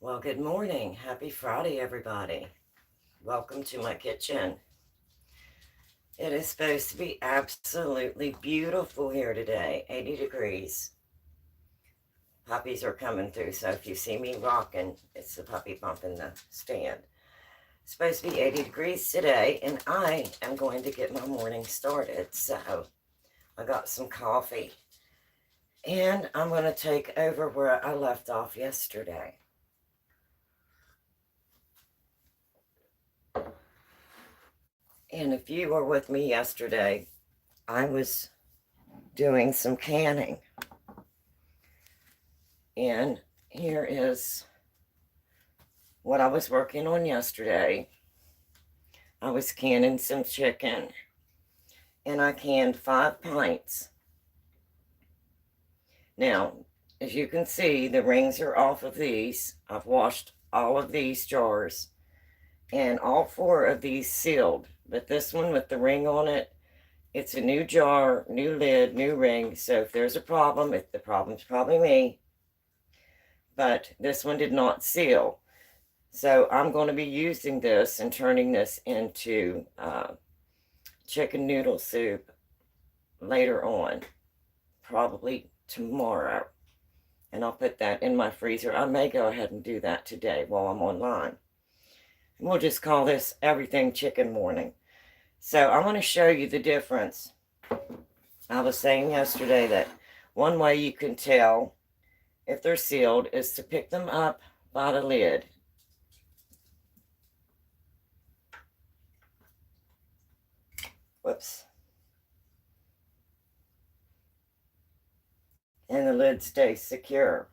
Well, good morning. Happy Friday, everybody. Welcome to my kitchen. It is supposed to be absolutely beautiful here today, 80 degrees. Puppies are coming through, so if you see me rocking, it's the puppy bumping the stand. It's supposed to be 80 degrees today, and I am going to get my morning started. So I got some coffee, and I'm going to take over where I left off yesterday. And if you were with me yesterday, I was doing some canning. And here is what I was working on yesterday. I was canning some chicken, and I canned 5 pints. Now, as you can see, the rings are off of these. I've washed all of these jars, and all 4 of these sealed. But this one with the ring on it, it's a new jar, new lid, new ring. So if there's a problem, the problem's probably me. But this one did not seal. So I'm going to be using this and turning this into chicken noodle soup later on, probably tomorrow. And I'll put that in my freezer. I may go ahead and do that today while I'm online. And we'll just call this Everything Chicken Morning. So I want to show you the difference. I was saying yesterday that one way you can tell if they're sealed is to pick them up by the lid. Whoops. And the lid stays secure.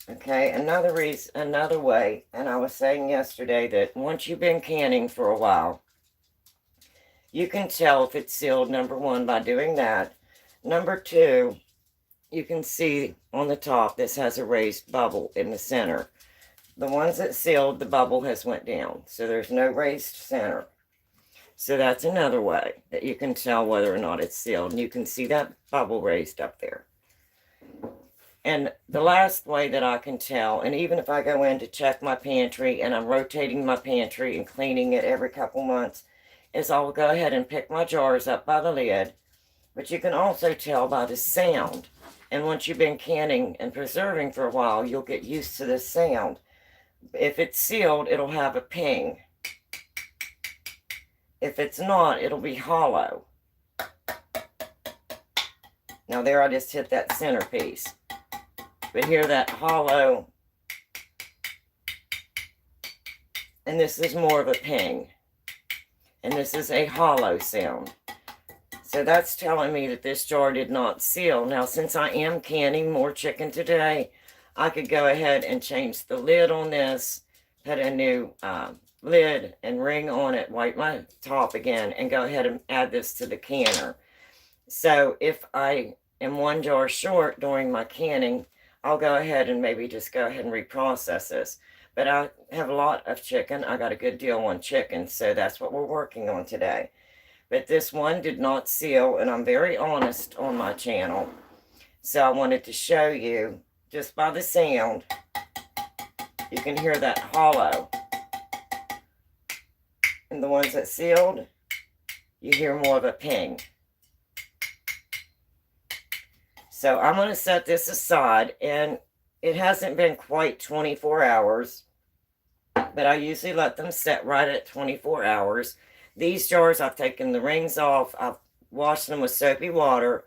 Okay, another way, and I was saying yesterday that once you've been canning for a while, you can tell if it's sealed, number 1, by doing that. Number 2, you can see on the top, this has a raised bubble in the center. The ones that sealed, the bubble has went down, so there's no raised center. So that's another way that you can tell whether or not it's sealed, and you can see that bubble raised up there. And the last way that I can tell, and even if I go in to check my pantry and I'm rotating my pantry and cleaning it every couple months, is I'll go ahead and pick my jars up by the lid. But you can also tell by the sound. And once you've been canning and preserving for a while, you'll get used to this sound. If it's sealed, it'll have a ping. If it's not, it'll be hollow. Now there, I just hit that centerpiece. But hear that hollow, and this is more of a ping, and this is a hollow sound. So that's telling me that this jar did not seal. Now, since I am canning more chicken today, I could go ahead and change the lid on this, put a new lid and ring on it, wipe my top again, and go ahead and add this to the canner. So if I am 1 jar short during my canning, I'll go ahead and maybe just go ahead and reprocess this. But I have a lot of chicken. I got a good deal on chicken, so that's what we're working on today. But this one did not seal, and I'm very honest on my channel. So I wanted to show you, just by the sound, you can hear that hollow. And the ones that sealed, you hear more of a ping. So I'm going to set this aside, and it hasn't been quite 24 hours, but I usually let them set right at 24 hours. These jars, I've taken the rings off, I've washed them with soapy water,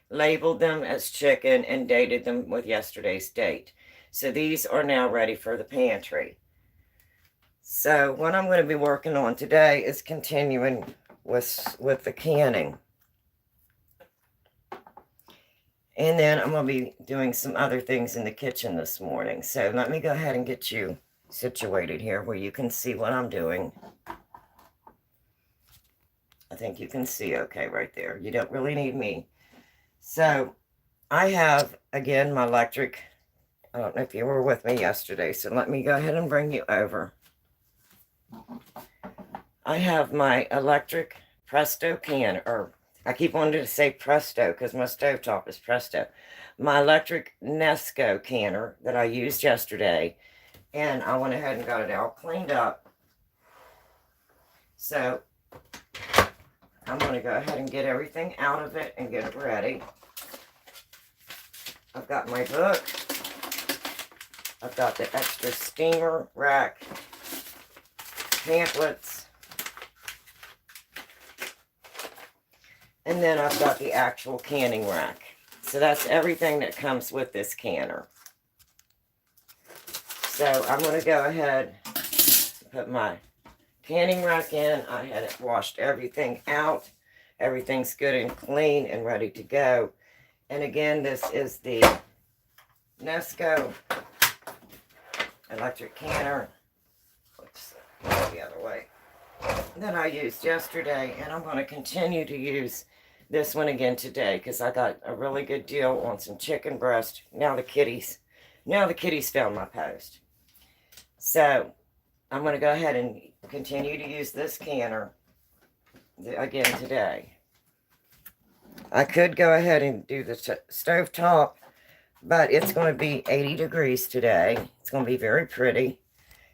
labeled them as chicken, and dated them with yesterday's date. So these are now ready for the pantry. So what I'm going to be working on today is continuing with the canning. And then I'm going to be doing some other things in the kitchen this morning. So let me go ahead and get you situated here where you can see what I'm doing. I think you can see okay right there. You don't really need me. So I have, again, my electric. I don't know if you were with me yesterday, so let me go ahead and bring you over. I have my electric Presto can, or I keep wanting to say Presto because my stovetop is Presto. My electric Nesco canner that I used yesterday, and I went ahead and got it all cleaned up. So I'm going to go ahead and get everything out of it and get it ready. I've got my book. I've got the extra steamer rack, pamphlets, and then I've got the actual canning rack. So that's everything that comes with this canner. So I'm going to go ahead and put my canning rack in. I had it washed everything out. Everything's good and clean and ready to go. And again, this is the Nesco electric canner. Oops, go the other way. That I used yesterday, and I'm going to continue to use this one again today because I got a really good deal on some chicken breast. Now the kitties found my post. So I'm going to go ahead and continue to use this canner again today. I could go ahead and do the stove top, but it's going to be 80 degrees today. It's going to be very pretty.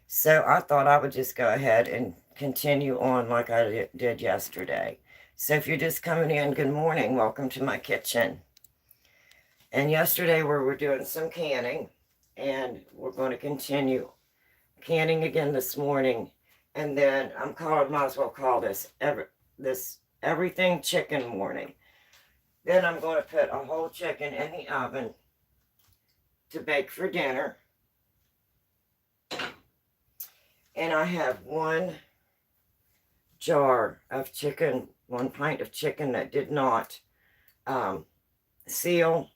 So I thought I would just go ahead and continue on like I did yesterday. So if you're just coming in, good morning. Welcome to my kitchen. And yesterday we were doing some canning, and we're going to continue canning again this morning. And then might as well call this everything chicken morning. Then I'm going to put a whole chicken in the oven to bake for dinner. And I have one jar of chicken, 1 pint of chicken that did not seal.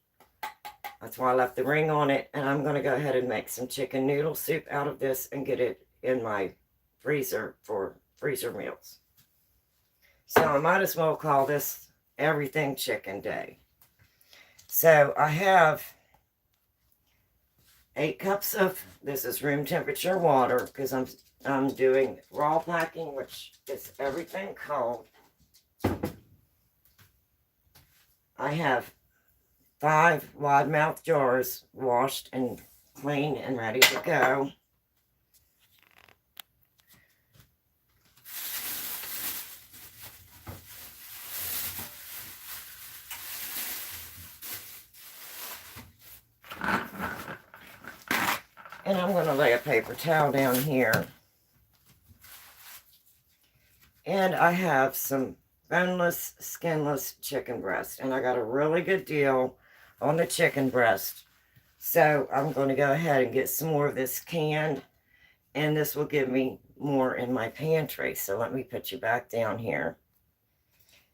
That's why I left the ring on it. And I'm going to go ahead and make some chicken noodle soup out of this and get it in my freezer for freezer meals. So I might as well call this everything chicken day. So I have 8 cups of, this is room temperature water because I'm doing raw packing, which is everything cold. I have 5 wide mouth jars washed and clean and ready to go. And I'm going to lay a paper towel down here. And I have some boneless, skinless chicken breast. And I got a really good deal on the chicken breast. So I'm going to go ahead and get some more of this canned. And this will give me more in my pantry. So let me put you back down here.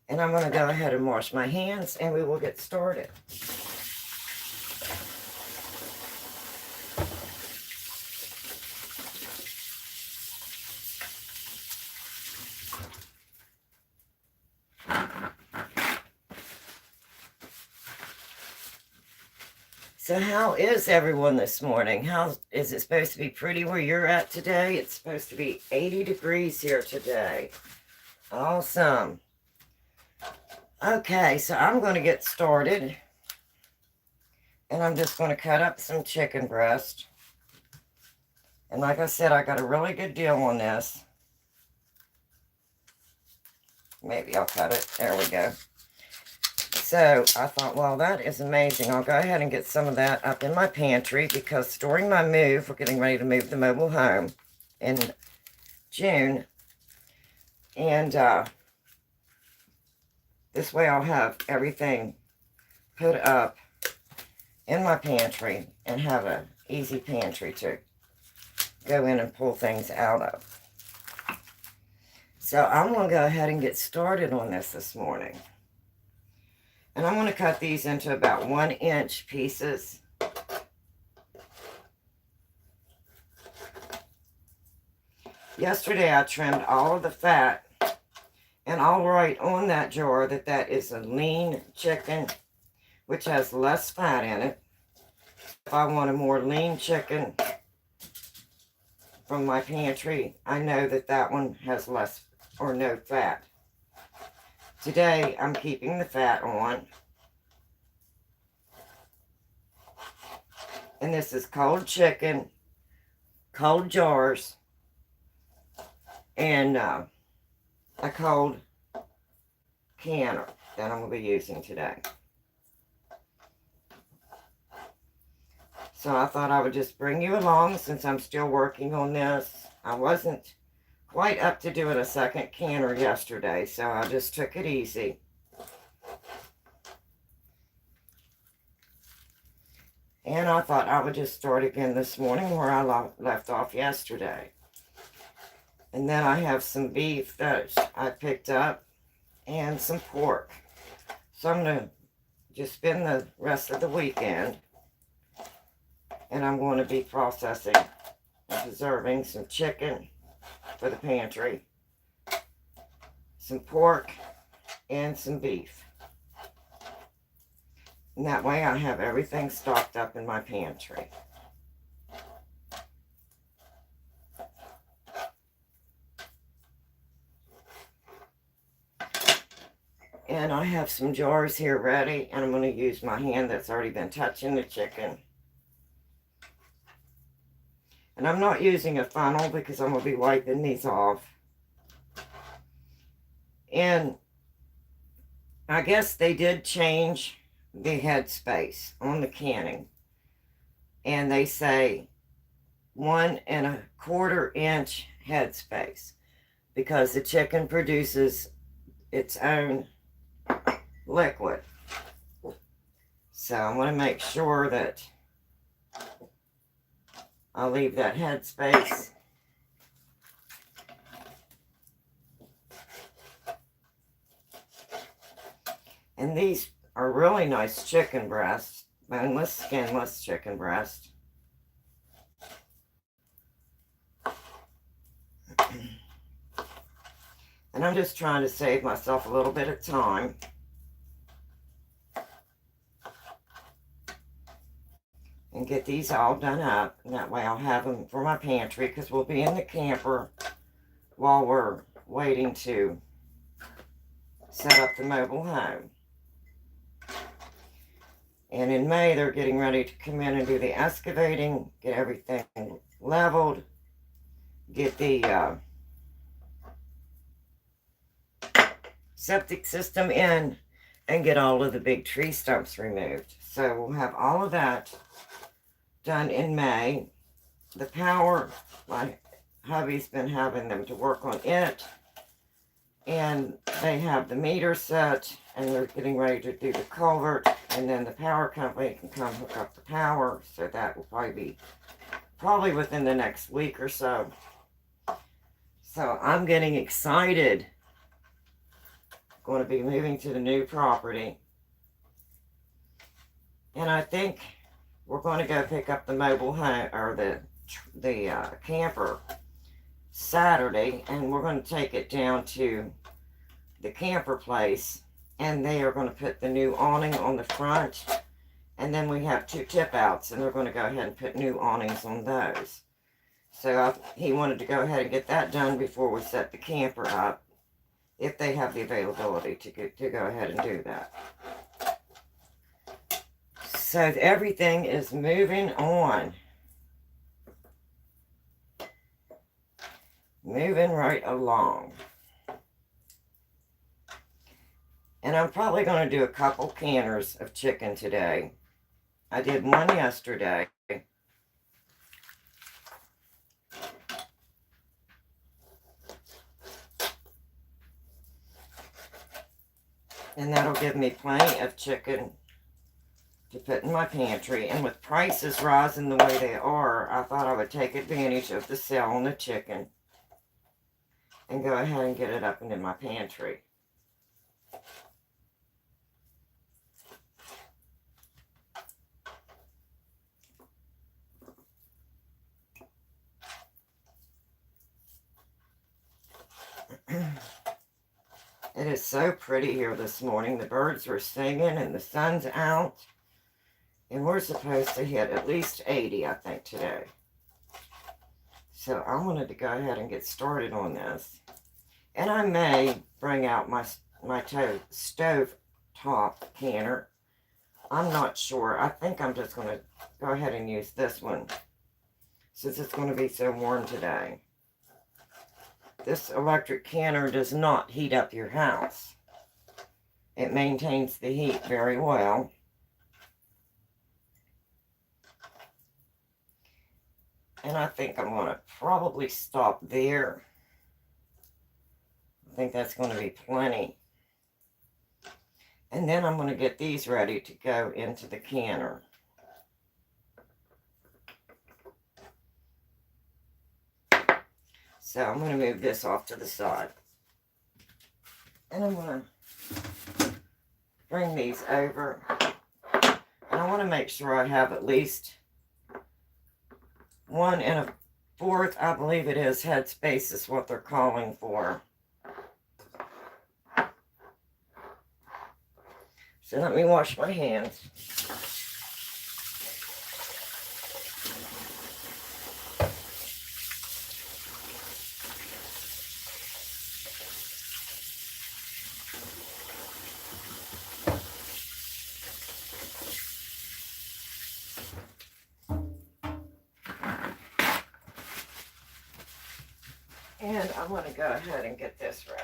And I'm going to go ahead and wash my hands and we will get started. So how is everyone this morning? How is it supposed to be pretty where you're at today? It's supposed to be 80 degrees here today. Awesome. Okay, so I'm going to get started. And I'm just going to cut up some chicken breast. And like I said, I got a really good deal on this. Maybe I'll cut it. There we go. So I thought, well, that is amazing. I'll go ahead and get some of that up in my pantry because during my move, we're getting ready to move the mobile home in June. And this way I'll have everything put up in my pantry and have an easy pantry to go in and pull things out of. So I'm going to go ahead and get started on this morning. And I'm going to cut these into about 1-inch pieces. Yesterday I trimmed all of the fat. And I'll write on that jar that that is a lean chicken, which has less fat in it. If I want a more lean chicken from my pantry, I know that that one has less or no fat. Today, I'm keeping the fat on. And this is cold chicken, cold jars, and a cold canner that I'm going to be using today. So I thought I would just bring you along since I'm still working on this. I wasn't quite up to doing a second canner yesterday, so I just took it easy. And I thought I would just start again this morning where I left off yesterday. And then I have some beef that I picked up and some pork. So I'm going to just spend the rest of the weekend, and I'm going to be processing and preserving some chicken for the pantry, some pork, and some beef. And that way I have everything stocked up in my pantry. And I have some jars here ready, and I'm going to use my hand that's already been touching the chicken. And I'm not using a funnel because I'm going to be wiping these off. And I guess they did change the headspace on the canning. And they say 1¼ inch headspace because the chicken produces its own liquid. So I'm going to make sure that I'll leave that headspace. And these are really nice chicken breasts, boneless, skinless chicken breast. And I'm just trying to save myself a little bit of time. And get these all done up. And that way I'll have them for my pantry because we'll be in the camper while we're waiting to set up the mobile home. And in May, they're getting ready to come in and do the excavating, get everything leveled, get the septic system in, and get all of the big tree stumps removed. So we'll have all of that done in May. The power, my hubby's been having them to work on it, and they have the meter set, and they're getting ready to do the culvert, and then the power company can come hook up the power. So that will probably within the next week or so. So I'm getting excited. Going to be moving to the new property, and I think we're going to go pick up the mobile home, or the camper, Saturday, and we're going to take it down to the camper place, and they are going to put the new awning on the front, and then we have 2 tip outs, and they're going to go ahead and put new awnings on those. So he wanted to go ahead and get that done before we set the camper up, if they have the availability to go ahead and do that. So everything is moving on. Moving right along. And I'm probably going to do a couple canners of chicken today. I did one yesterday. And that'll give me plenty of chicken to put in my pantry. And with prices rising the way they are, I thought I would take advantage of the sale on the chicken and go ahead and get it up and in my pantry. It is so pretty here this morning. The birds were singing and the sun's out. And we're supposed to hit at least 80, I think, today. So I wanted to go ahead and get started on this. And I may bring out my stove top canner. I'm not sure. I think I'm just going to go ahead and use this one since it's going to be so warm today. This electric canner does not heat up your house. It maintains the heat very well. And I think I'm going to probably stop there. I think that's going to be plenty. And then I'm going to get these ready to go into the canner. So I'm going to move this off to the side. And I'm going to bring these over. And I want to make sure I have at least 1 1/4, I believe it is, headspace is what they're calling for. So let me wash my hands. And I'm going to go ahead and get this ready.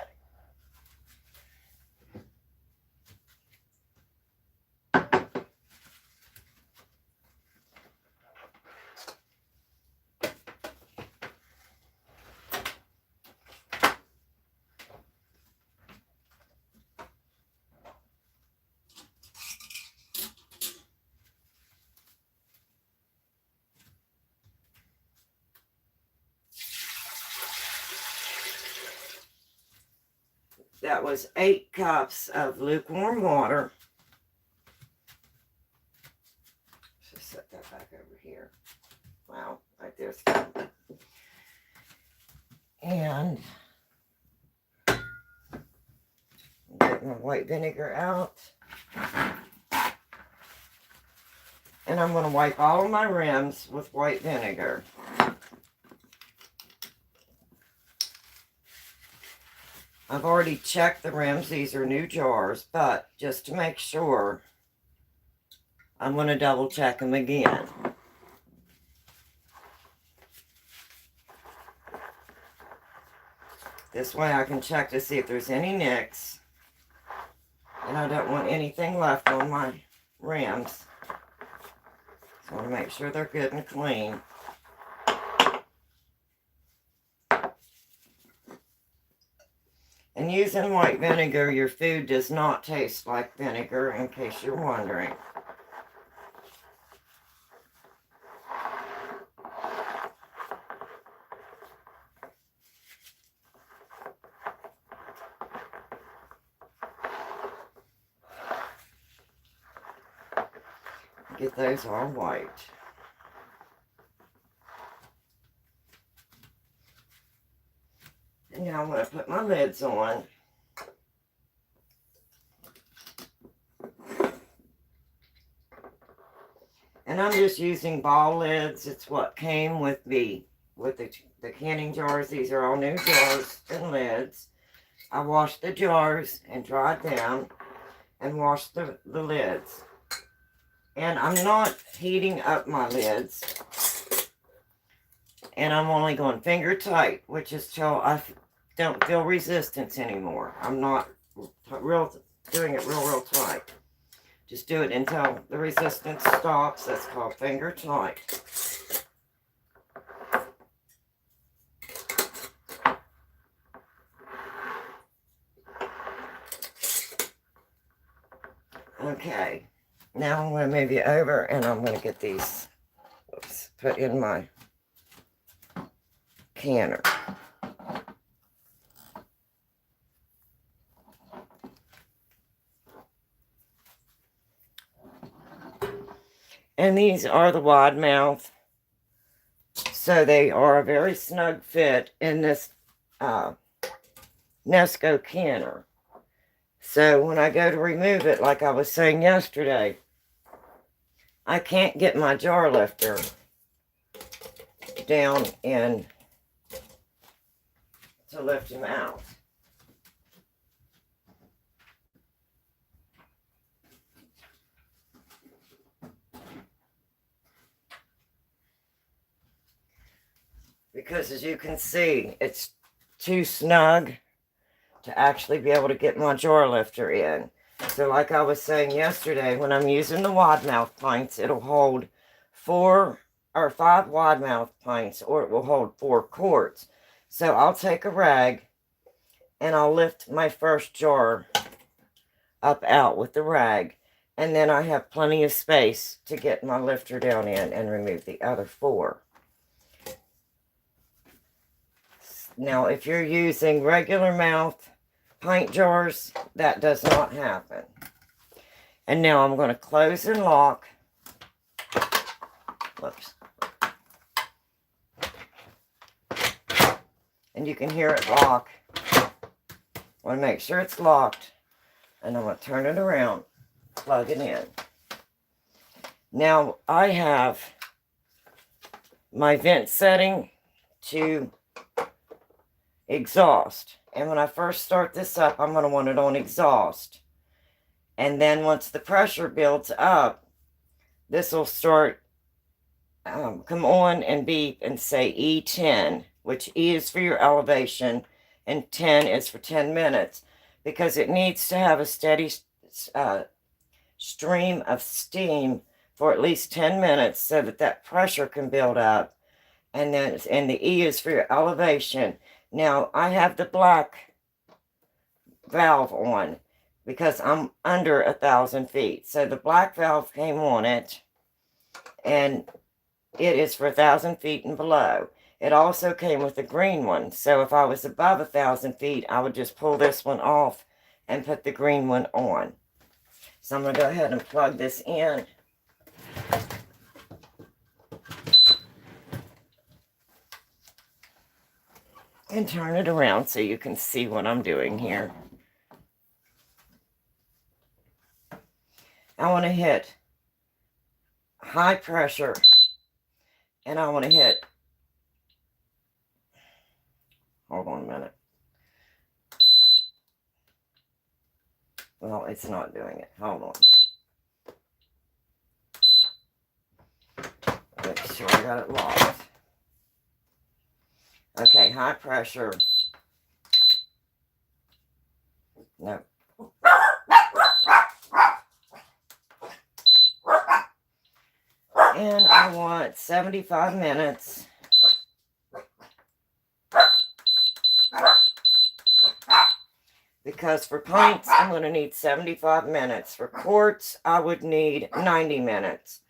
That was 8 cups of lukewarm water. Just set that back over here. Wow, right there's good. And get my white vinegar out. And I'm going to wipe all of my rims with white vinegar. I've already checked the rims. These are new jars, but just to make sure, I'm going to double check them again. This way I can check to see if there's any nicks. And I don't want anything left on my rims. So I want to make sure they're good and clean. And using white vinegar, your food does not taste like vinegar, in case you're wondering. Get those all white. And now I'm going to put my lids on. And I'm just using ball lids. It's what came with the canning jars. These are all new jars and lids. I washed the jars and dried them and washed the lids. And I'm not heating up my lids. And I'm only going finger tight, which is till I don't feel resistance anymore. I'm not doing it real tight. Just do it until the resistance stops. That's called finger tight. Okay, now I'm going to move you over and I'm going to get these put in my canner. And these are the wide mouth. So they are a very snug fit in this Nesco canner. So when I go to remove it, like I was saying yesterday, I can't get my jar lifter down in to lift him out. because as you can see, it's too snug to actually be able to get my jar lifter in. So like I was saying yesterday, when I'm using the wide mouth pints, it'll hold 4 or 5 wide mouth pints, or it will hold 4 quarts. So I'll take a rag and I'll lift my first jar up out with the rag, and then I have plenty of space to get my lifter down in and remove the other 4. Now, if you're using regular mouth pint jars, that does not happen. And now I'm going to close and lock. Whoops. And you can hear it lock. I want to make sure it's locked. And I'm going to turn it around, plug it in. Now, I have my vent setting to exhaust. And when I first start this up, I'm going to want it on exhaust. And then once the pressure builds up, this will start, come on and beep and say E10, which E is for your elevation and 10 is for 10 minutes, because it needs to have a steady stream of steam for at least 10 minutes so that that pressure can build up. And the E is for your elevation. Now, I have the black valve on because I'm under 1,000 feet. So the black valve came on it, and it is for 1,000 feet and below. It also came with a green one. So if I was above 1,000 feet, I would just pull this one off and put the green one on. So I'm going to go ahead and plug this in. And turn it around so you can see what I'm doing here. I want to hit high pressure, and I want to hit, hold on a minute. Well, it's not doing it. Hold on. Make sure I got it locked. Okay, high pressure. No. And I want 75 minutes. Because for pints, I'm going to need 75 minutes. For quarts, I would need 90 minutes.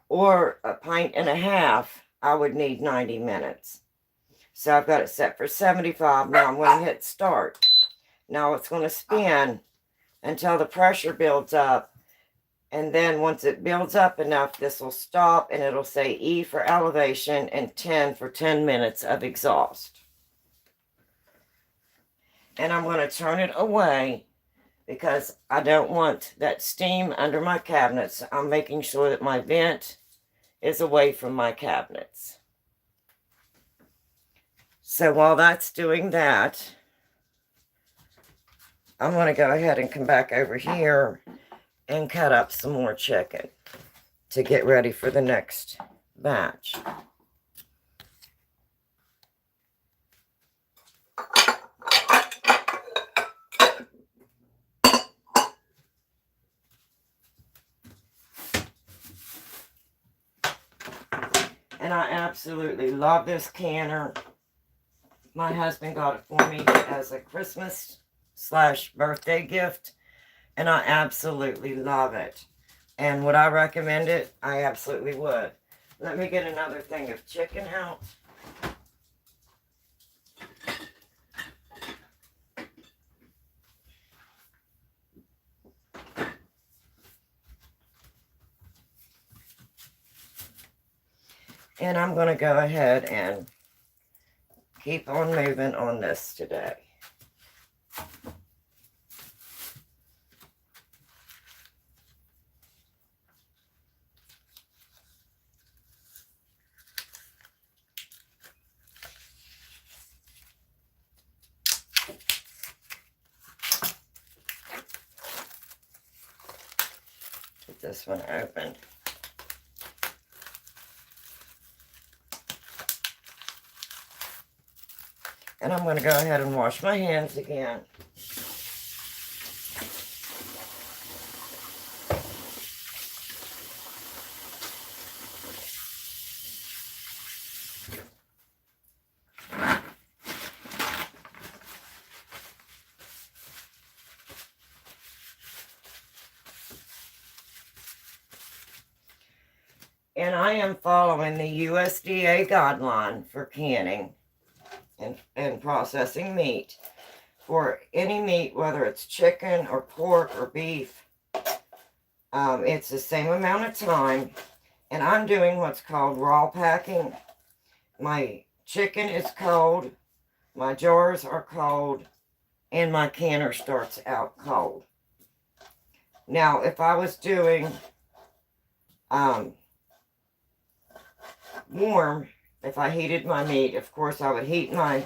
Or a pint and a half, I would need 90 minutes. So I've got it set for 75. Now I'm going to hit start. Now it's going to spin until the pressure builds up. And then once it builds up enough, this will stop and it'll say E for elevation and 10 for 10 minutes of exhaust. And I'm going to turn it away because I don't want that steam under my cabinets. I'm making sure that my vent is away from my cabinets. So while that's doing that, I'm going to go ahead and come back over here and cut up some more chicken to get ready for the next batch. And I absolutely love this canner. My husband got it for me as a Christmas/birthday gift. And I absolutely love it. And would I recommend it? I absolutely would. Let me get another thing of chicken out. And I'm going to go ahead and keep on moving on this today. Get this one open. And I'm going to go ahead and wash my hands again. And I am following the USDA guideline for canning and processing meat. For any meat, whether it's chicken or pork or beef, it's the same amount of time. And I'm doing what's called raw packing. My chicken is cold, my jars are cold, and my canner starts out cold. Now, if I was doing warm, if I heated my meat, of course I would heat my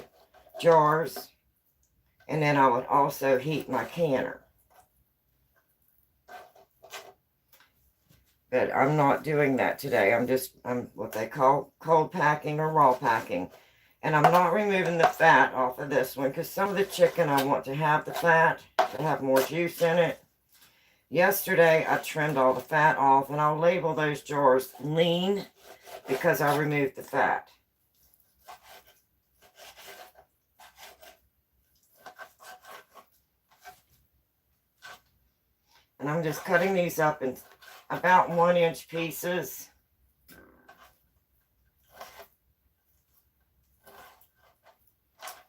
jars, and then I would also heat my canner. But I'm not doing that today. I'm what they call cold packing or raw packing. And I'm not removing the fat off of this one, because some of the chicken I want to have the fat, to have more juice in it. Yesterday I trimmed all the fat off, and I'll label those jars lean because I removed the fat. And I'm just cutting these up in about 1-inch pieces.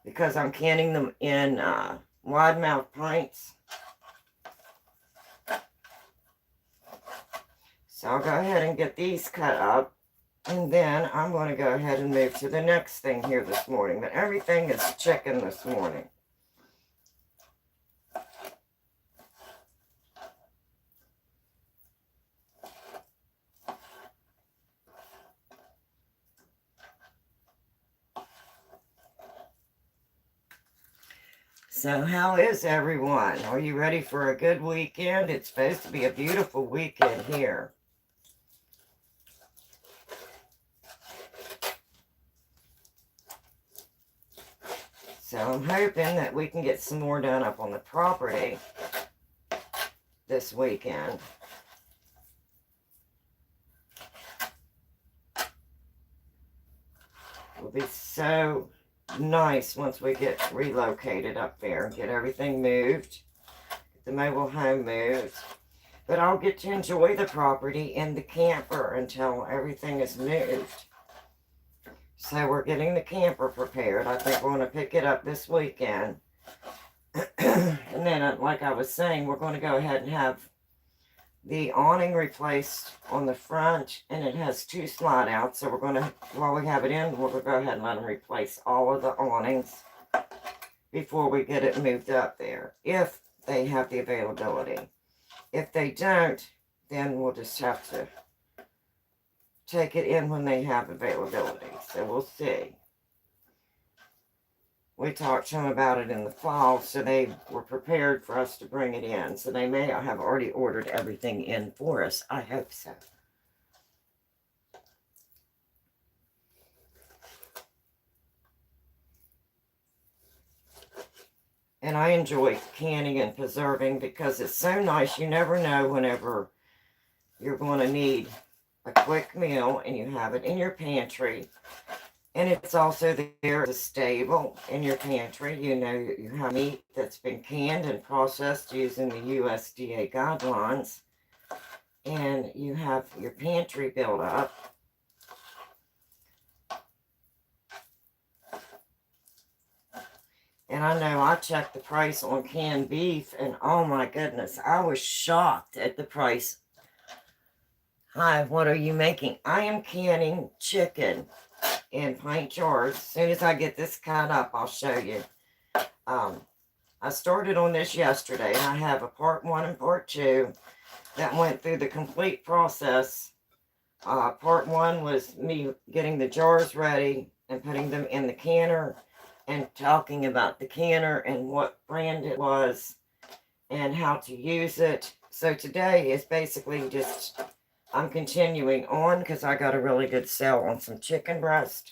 Because I'm canning them in wide mouth pints. So I'll go ahead and get these cut up. And then I'm going to go ahead and move to the next thing here this morning. But everything is chicken this morning. So how is everyone? Are you ready for a good weekend? It's supposed to be a beautiful weekend here. So I'm hoping that we can get some more done up on the property this weekend. It'll be so nice once we get relocated up there and get everything moved, get the mobile home moved. But I'll get to enjoy the property and the camper until everything is moved. So we're getting the camper prepared. I think we're going to pick it up this weekend. And then, like I was saying, we're going to go ahead and have the awning replaced on the front, and it has 2 slide outs. So we're going to, while we have it in, we'll go ahead and let them replace all of the awnings before we get it moved up there, if they have the availability. If they don't, then we'll just have to take it in when they have availability. So we'll see. We talked to them about it in the fall, so they were prepared for us to bring it in. So they may have already ordered everything in for us. I hope so. And I enjoy canning and preserving because it's so nice. You never know whenever you're going to need a quick meal, and you have it in your pantry. And it's also there as a stable in your pantry. You know, you have meat that's been canned and processed using the USDA guidelines. And you have your pantry built up. And I know I checked the price on canned beef, and oh my goodness, I was shocked at the price. Hi, what are you making? I am canning chicken in pint jars. As soon as I get this cut up, I'll show you. I started on this yesterday, and I have a part 1 and part 2 that went through the complete process. Part 1 was me getting the jars ready and putting them in the canner and talking about the canner and what brand it was and how to use it. So today is basically just, I'm continuing on because I got a really good sale on some chicken breast.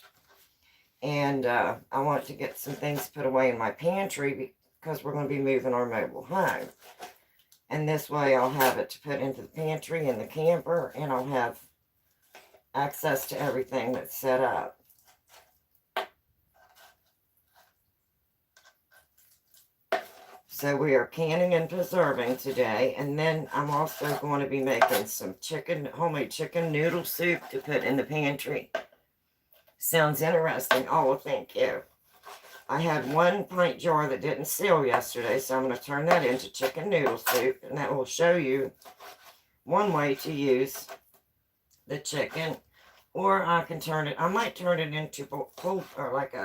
And I want to get some things put away in my pantry because we're going to be moving our mobile home. And this way I'll have it to put into the pantry and the camper, and I'll have access to everything that's set up. So we are canning and preserving today, and then I'm also going to be making some homemade chicken noodle soup to put in the pantry. Sounds interesting. Oh, well, thank you. I had 1 pint jar that didn't seal yesterday, so I'm going to turn that into chicken noodle soup, and that will show you one way to use the chicken. Or I might turn it into pulled, or like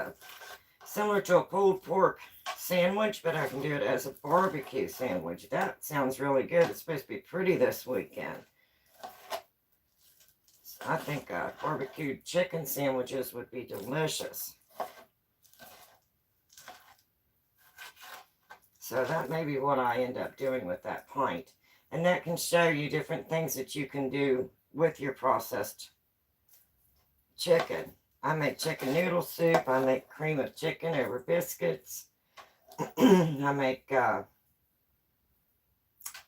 similar to a pulled pork sandwich, but I can do it as a barbecue sandwich. That sounds really good. It's supposed to be pretty this weekend. So I think barbecued chicken sandwiches would be delicious. So that may be what I end up doing with that pint. And that can show you different things that you can do with your processed chicken. I make chicken noodle soup. I make cream of chicken over biscuits. I make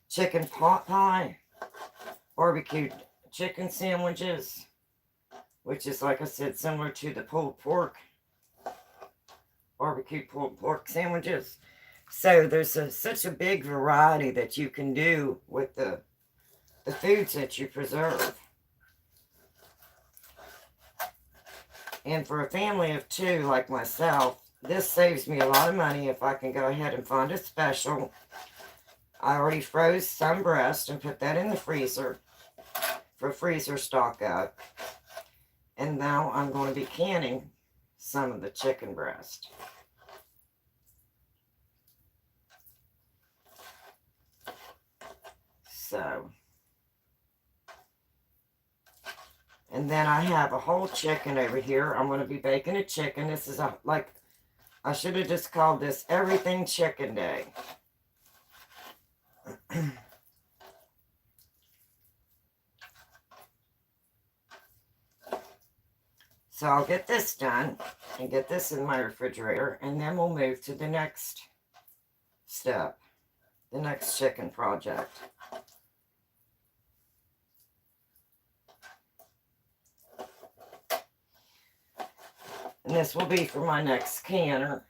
chicken pot pie, barbecued chicken sandwiches, which is, like I said, similar to the pulled pork, barbecued pulled pork sandwiches. So there's such a big variety that you can do with the foods that you preserve. And for a family of 2 like myself, this saves me a lot of money if I can go ahead and find a special. I already froze some breast and put that in the freezer for freezer stock up. And now I'm going to be canning some of the chicken breast. So, and then I have a whole chicken over here. I'm going to be baking a chicken. This is I should have just called this Everything Chicken Day. So I'll get this done and get this in my refrigerator, and then we'll move to the next step, the next chicken project. And this will be for my next canner.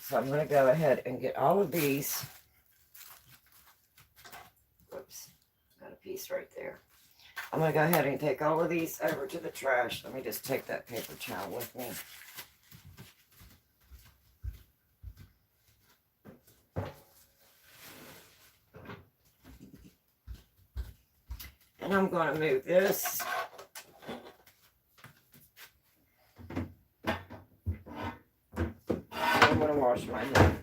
So I'm going to go ahead and get all of these. Whoops, got a piece right there. I'm going to go ahead and take all of these over to the trash. Let me just take that paper towel with me. And I'm going to move this. I'm going to wash my hands.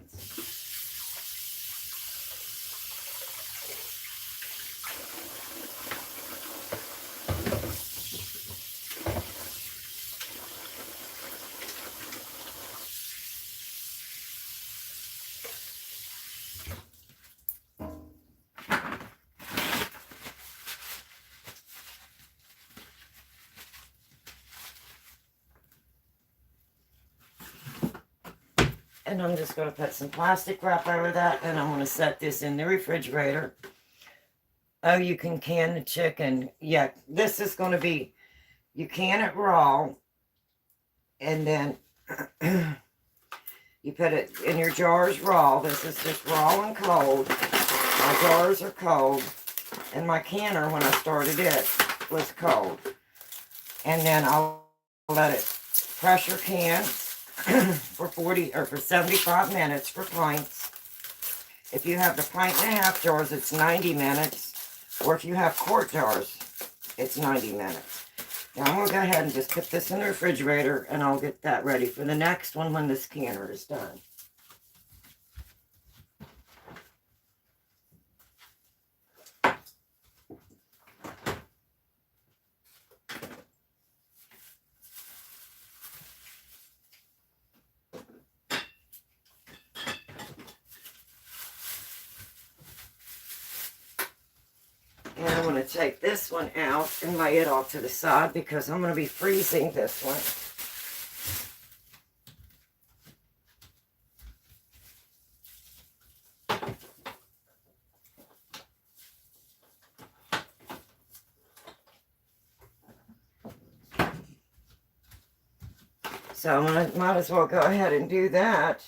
And I'm just going to put some plastic wrap over that, and I'm going to set this in the refrigerator. Oh, you can can the chicken. Yeah, this is going to be, you can it raw, and then you put it in your jars raw. This is just raw and cold. My jars are cold, and my canner, when I started it, was cold. And then I'll let it pressure can for 40 or for 75 minutes for pints. If you have the pint and a half jars, it's 90 minutes. Or if you have quart jars, it's 90 minutes. Now I'm going to go ahead and just put this in the refrigerator, and I'll get that ready for the next one when this canner is done. And I'm going to take this one out and lay it off to the side because I'm going to be freezing this one. So might as well go ahead and do that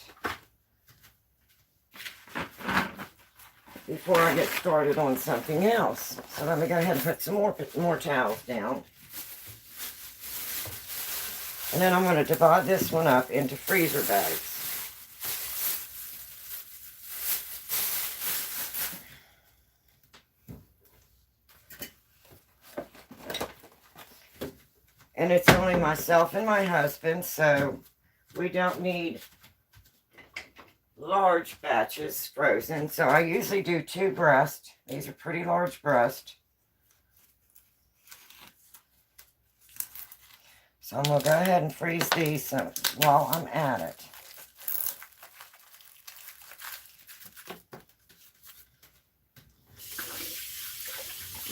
before I get started on something else. So let me go ahead and put some more towels down. And then I'm going to divide this one up into freezer bags. And it's only myself and my husband, so we don't need large batches frozen. So I usually do 2 breasts. These are pretty large breasts. So I'm going to go ahead and freeze these while I'm at it.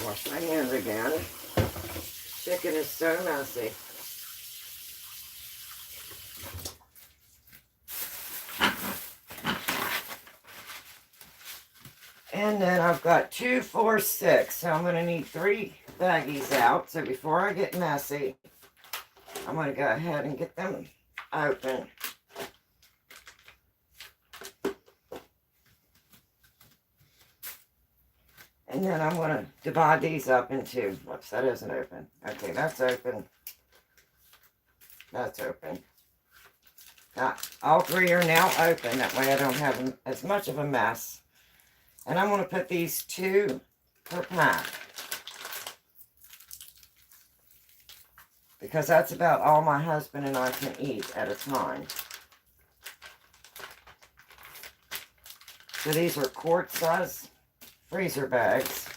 Wash my hands again. Chicken is so messy. And then I've got 2, 4, 6. So I'm going to need 3 baggies out. So before I get messy, I'm going to go ahead and get them open. And then I'm going to divide these up into, whoops, that isn't open. Okay, that's open. That's open. All 3 are now open. That way I don't have as much of a mess. And I'm going to put these 2 per pack. Because that's about all my husband and I can eat at a time. So these are quart size freezer bags.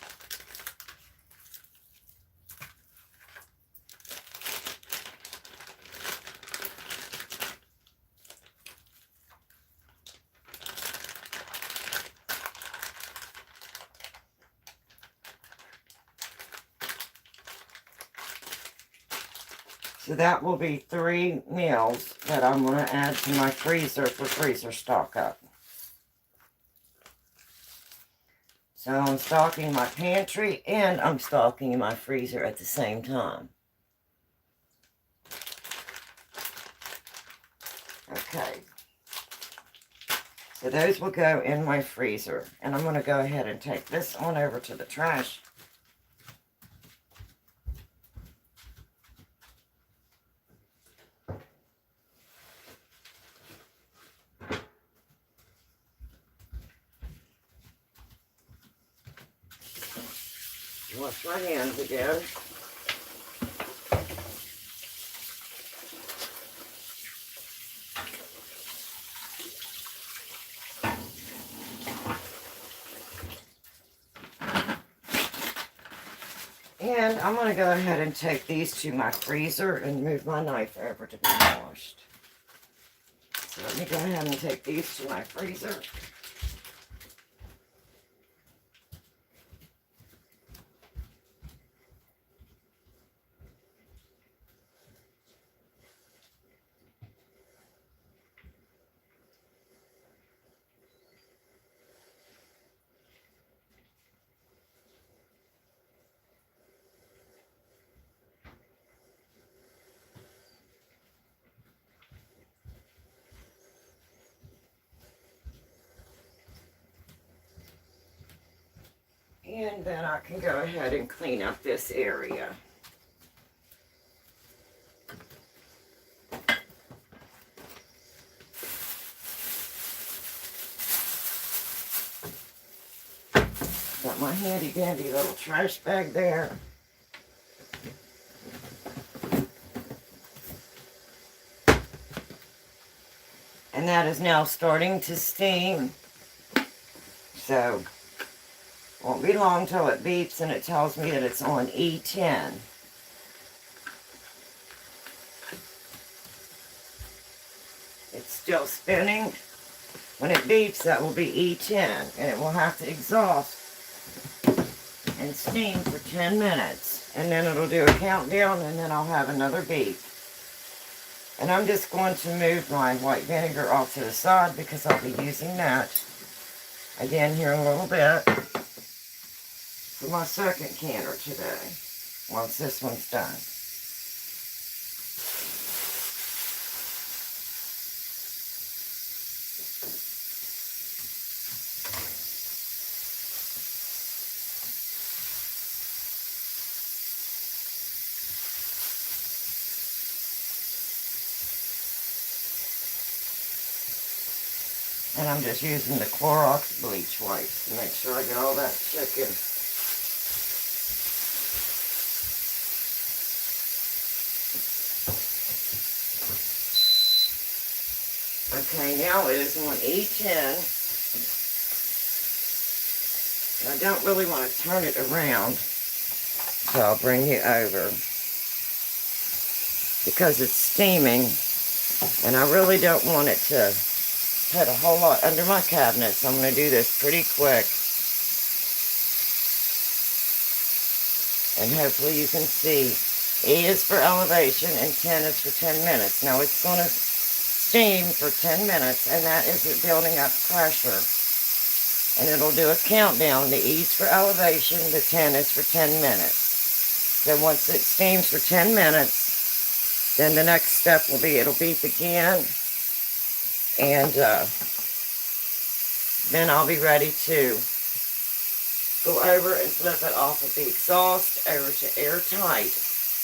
So that will be 3 meals that I'm going to add to my freezer for freezer stock up. So I'm stocking my pantry and I'm stocking my freezer at the same time. Okay. So those will go in my freezer. And I'm going to go ahead and take this on over to the trash. Wash my hands again. And I'm going to go ahead and take these to my freezer and move my knife over to be washed. So let me go ahead and take these to my freezer. And then I can go ahead and clean up this area. Got my handy dandy little trash bag there. And that is now starting to steam. So won't be long till it beeps and it tells me that it's on E10. It's still spinning. When it beeps, that will be E10, and it will have to exhaust and steam for 10 minutes. And then it'll do a countdown, and then I'll have another beep. And I'm just going to move my white vinegar off to the side because I'll be using that again here in a little bit for my second canner today, once this one's done. And I'm just using the Clorox bleach wipes to make sure I get all that chicken. Okay, now it is on E10. I don't really want to turn it around, so I'll bring you over because it's steaming, and I really don't want it to put a whole lot under my cabinet, so I'm going to do this pretty quick. And hopefully you can see E is for elevation and 10 is for 10 minutes. Now it's going to steam for 10 minutes, and that is it building up pressure. And it'll do a countdown. The E's for elevation, the 10 is for 10 minutes. So once it steams for 10 minutes, then the next step will be it'll beep again. And then I'll be ready to go over and flip it off of the exhaust over to airtight.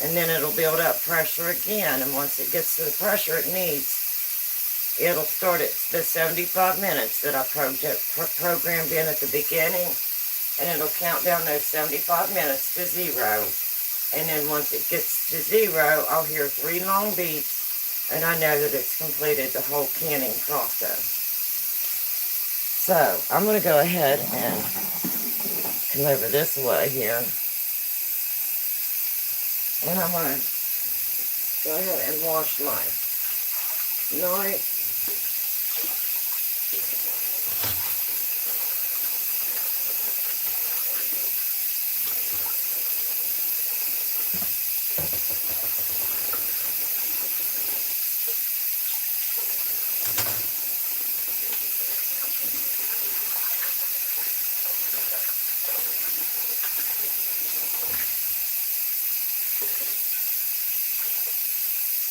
And then it'll build up pressure again. And once it gets to the pressure it needs, it'll start at the 75 minutes that I programmed in at the beginning. And it'll count down those 75 minutes to 0. And then once it gets to 0, I'll hear 3 long beeps. And I know that it's completed the whole canning process. So, I'm going to go ahead and come over this way here. And I'm going to go ahead and wash my knife.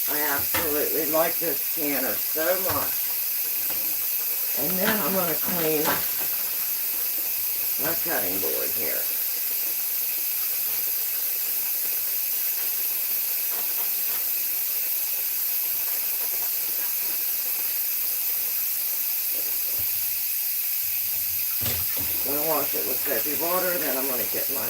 I absolutely like this canner so much. And then I'm going to clean my cutting board here. I'm going to wash it with soapy water, then I'm going to get my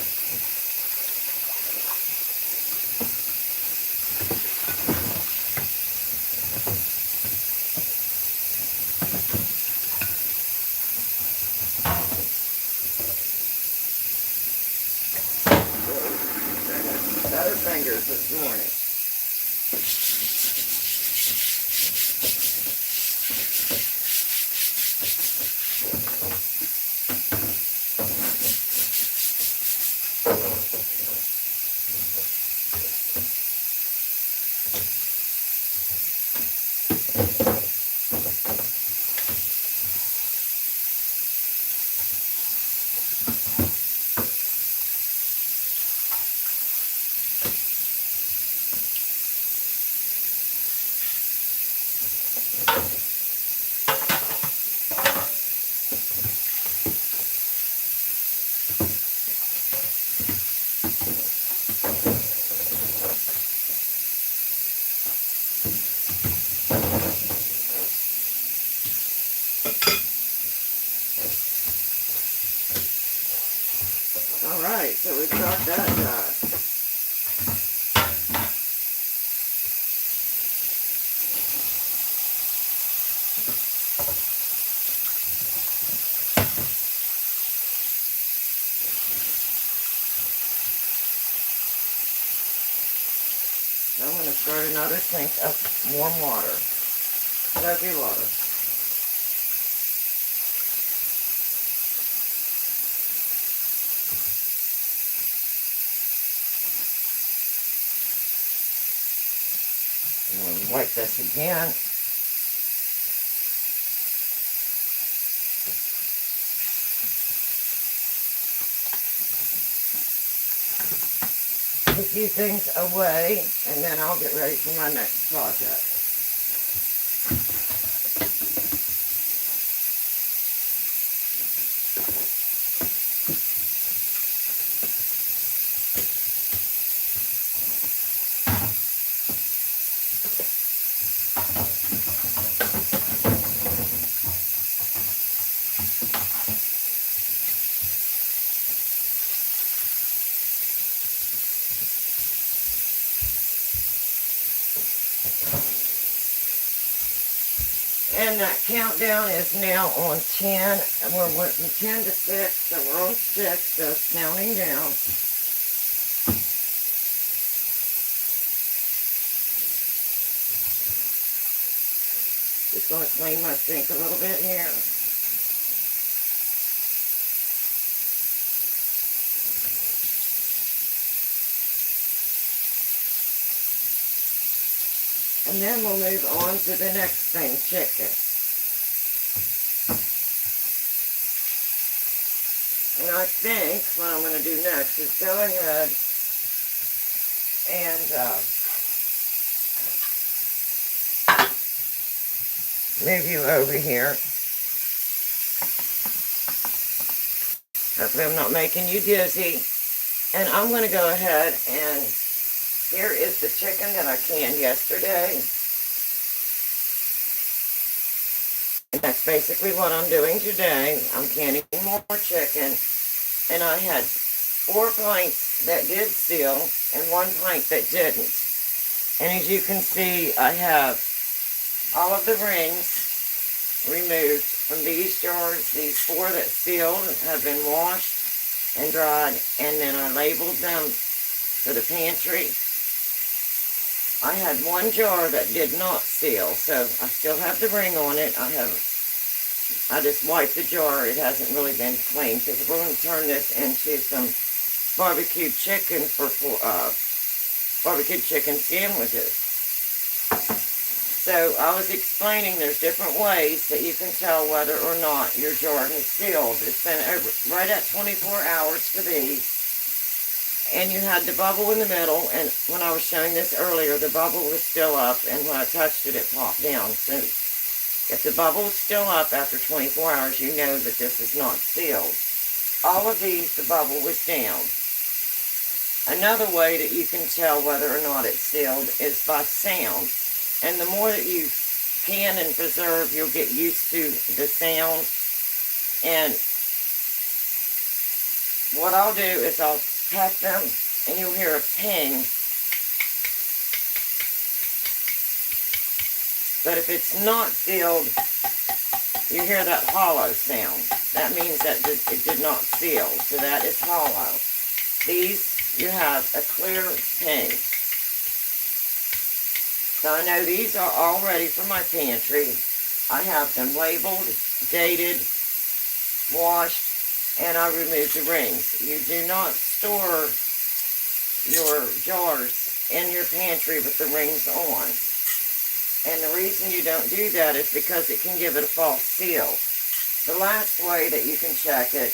fingers this morning. Alright, so we've got that done. I'm going to start another sink of warm water, soapy water. Wipe this again. A few things away, and then I'll get ready for my next project. And that countdown is now on 10. And we're went from 10 to 6, so we're on 6, so it's counting down. Just going to clean my sink a little bit here. And then we'll move on to the next thing, chicken. And I think what I'm going to do next is go ahead and move you over here. Hopefully I'm not making you dizzy. And I'm going to go ahead and here is the chicken that I canned yesterday. And that's basically what I'm doing today. I'm canning more chicken. And I had 4 pints that did seal and 1 pint that didn't. And as you can see, I have all of the rings removed from these jars. These 4 that sealed have been washed and dried. And then I labeled them for the pantry. I had 1 jar that did not seal, so I still have the ring on it. I just wiped the jar. It hasn't really been cleaned because we're going to turn this into some barbecue chicken for barbecue chicken sandwiches. So I was explaining there's different ways that you can tell whether or not your jar has sealed. It's been right at 24 hours for these. And you had the bubble in the middle, and when I was showing this earlier, the bubble was still up, and when I touched it, it popped down. So if the bubble is still up after 24 hours, you know that this is not sealed. All of these, the bubble was down. Another way that you can tell whether or not it's sealed is by sound. And the more that you can and preserve, you'll get used to the sound. And what I'll do is I'll pat them, and you'll hear a ping. But if it's not sealed, you hear that hollow sound. That means that it did not seal, so that is hollow. These, you have a clear ping. So I know these are all ready for my pantry. I have them labeled, dated, washed, and I removed the rings. You do not store your jars in your pantry with the rings on. And the reason you don't do that is because it can give it a false seal. The last way that you can check it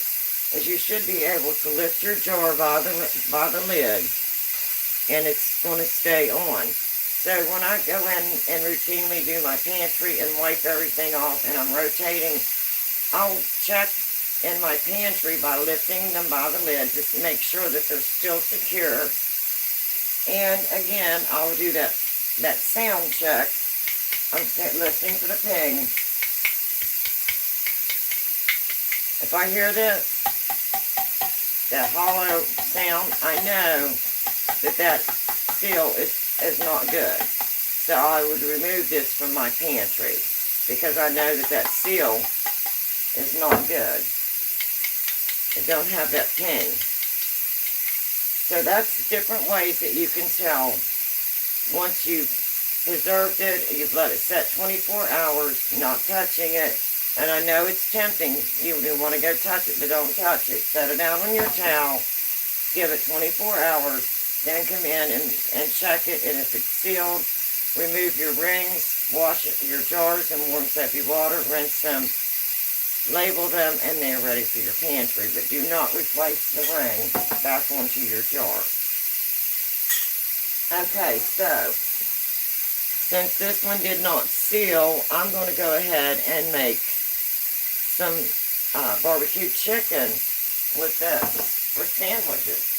is you should be able to lift your jar by the lid, and it's going to stay on. So when I go in and routinely do my pantry and wipe everything off and I'm rotating, I'll check in my pantry by lifting them by the lid just to make sure that they're still secure. And again, I'll do that sound check. I'm listening for the ping. If I hear this, that hollow sound, I know that seal is not good. So I would remove this from my pantry because I know that seal is not good. It don't have that ping. So that's different ways that you can tell. Once you've preserved it, you've let it set 24 hours, not touching it. And I know it's tempting. You do want to go touch it, but don't touch it. Set it down on your towel. Give it 24 hours. Then come in and check it. And if it's sealed, remove your rings, wash your jars in warm soapy water, rinse them, label them, and they're ready for your pantry. But do not replace the ring back onto your jar. Okay, so since this one did not seal, I'm going to go ahead and make some barbecue chicken with this for sandwiches.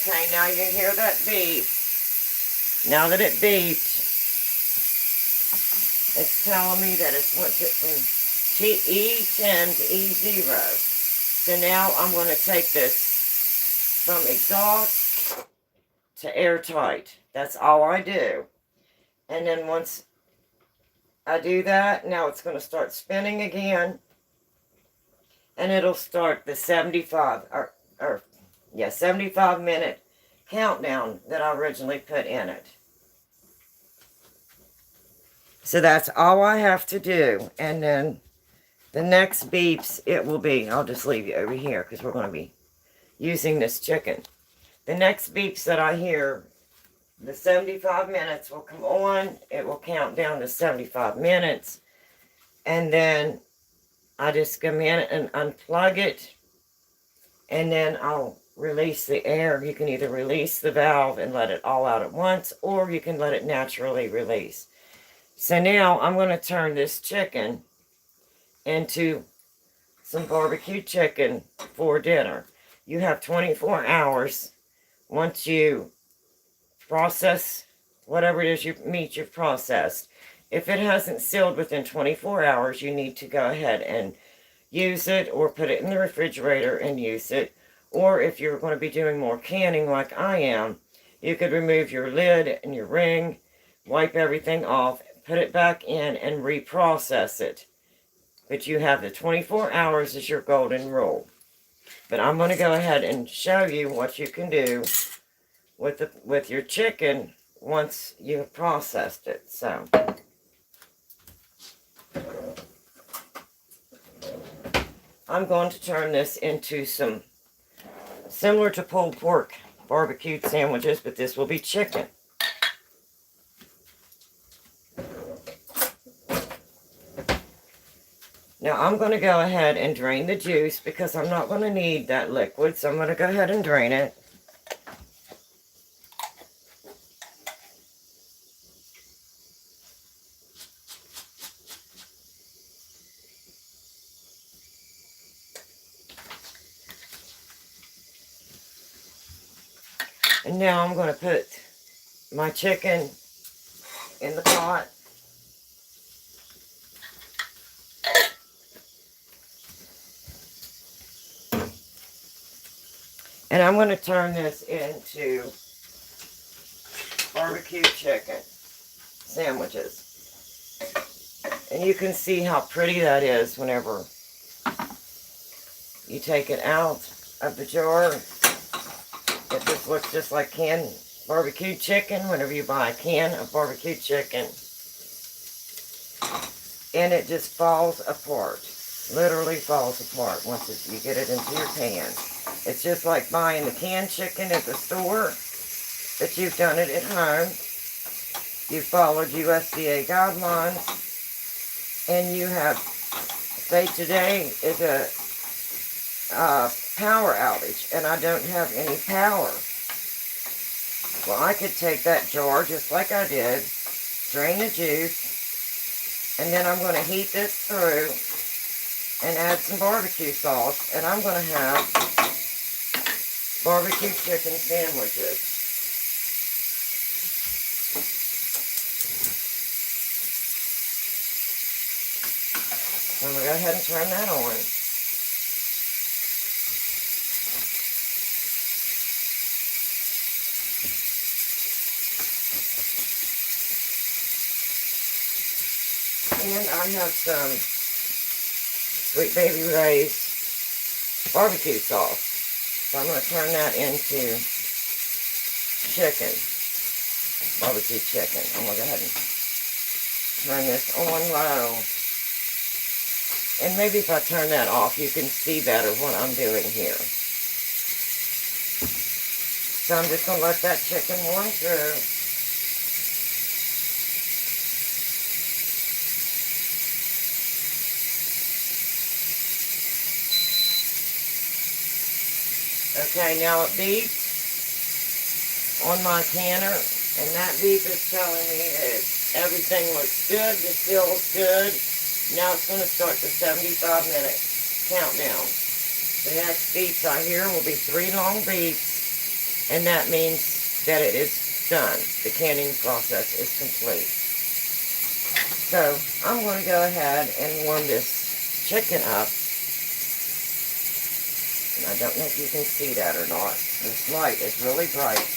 Okay, now you hear that beep. Now that it beeped, it's telling me that it's went from E10 to E0. So now I'm going to take this from exhaust to airtight. That's all I do. And then once I do that, now it's going to start spinning again. And it'll start the 75 minute countdown that I originally put in it. So that's all I have to do. And then the next beeps, it will be, I'll just leave you over here because we're going to be using this chicken. The next beeps that I hear, the 75 minutes will come on. It will count down to 75 minutes. And then I just come in and unplug it. And then I'll release the air. You can either release the valve and let it all out at once, or you can let it naturally release. So now I'm going to turn this chicken into some barbecue chicken for dinner. You have 24 hours once you process whatever it is meat you've processed. If it hasn't sealed within 24 hours, you need to go ahead and use it or put it in the refrigerator and use it. Or if you're going to be doing more canning like I am, you could remove your lid and your ring, wipe everything off, put it back in, and reprocess it. But you have the 24 hours as your golden rule. But I'm going to go ahead and show you what you can do with your chicken once you have processed it. So I'm going to turn this into some similar to pulled pork barbecued sandwiches, but this will be chicken. Now I'm going to go ahead and drain the juice because I'm not going to need that liquid, so I'm going to go ahead and drain it. And now I'm going to put my chicken in the pot. And I'm going to turn this into barbecue chicken sandwiches. And you can see how pretty that is whenever you take it out of the jar. It just looks just like canned barbecue chicken whenever you buy a can of barbecue chicken. And it just falls apart. Literally falls apart once you get it into your pan. It's just like buying the canned chicken at the store, but you've done it at home. You've followed USDA guidelines, and you have, say today is a power outage, and I don't have any power. Well, I could take that jar just like I did, drain the juice, and then I'm going to heat this through and add some barbecue sauce, and I'm going to have barbecue chicken sandwiches. So I'm going to go ahead and turn that on. And I have some Sweet Baby Ray's barbecue sauce. So I'm going to turn that into chicken, barbecue chicken. I'm going to go ahead and turn this on low. And maybe if I turn that off, you can see better what I'm doing here. So I'm just going to let that chicken warm through. Okay, now it beeps on my canner, and that beep is telling me that everything looks good, the seal's good. Now it's going to start the 75-minute countdown. The next beeps I hear will be 3 long beeps, and that means that it is done. The canning process is complete. So I'm going to go ahead and warm this chicken up. And I don't know if you can see that or not. This light is really bright.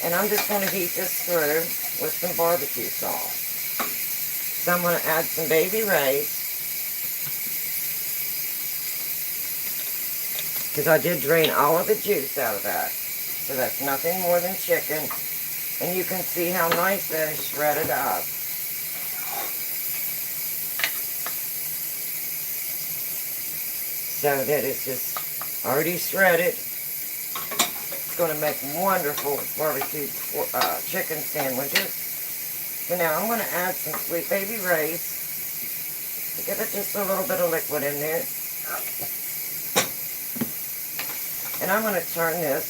And I'm just going to heat this through with some barbecue sauce. So I'm going to add some baby rays, because I did drain all of the juice out of that. So that's nothing more than chicken. And you can see how nice that is shredded up. So that is just already shredded. It's going to make wonderful barbecue chicken sandwiches. So now I'm going to add some Sweet Baby Rays to give it just a little bit of liquid in there. And I'm going to turn this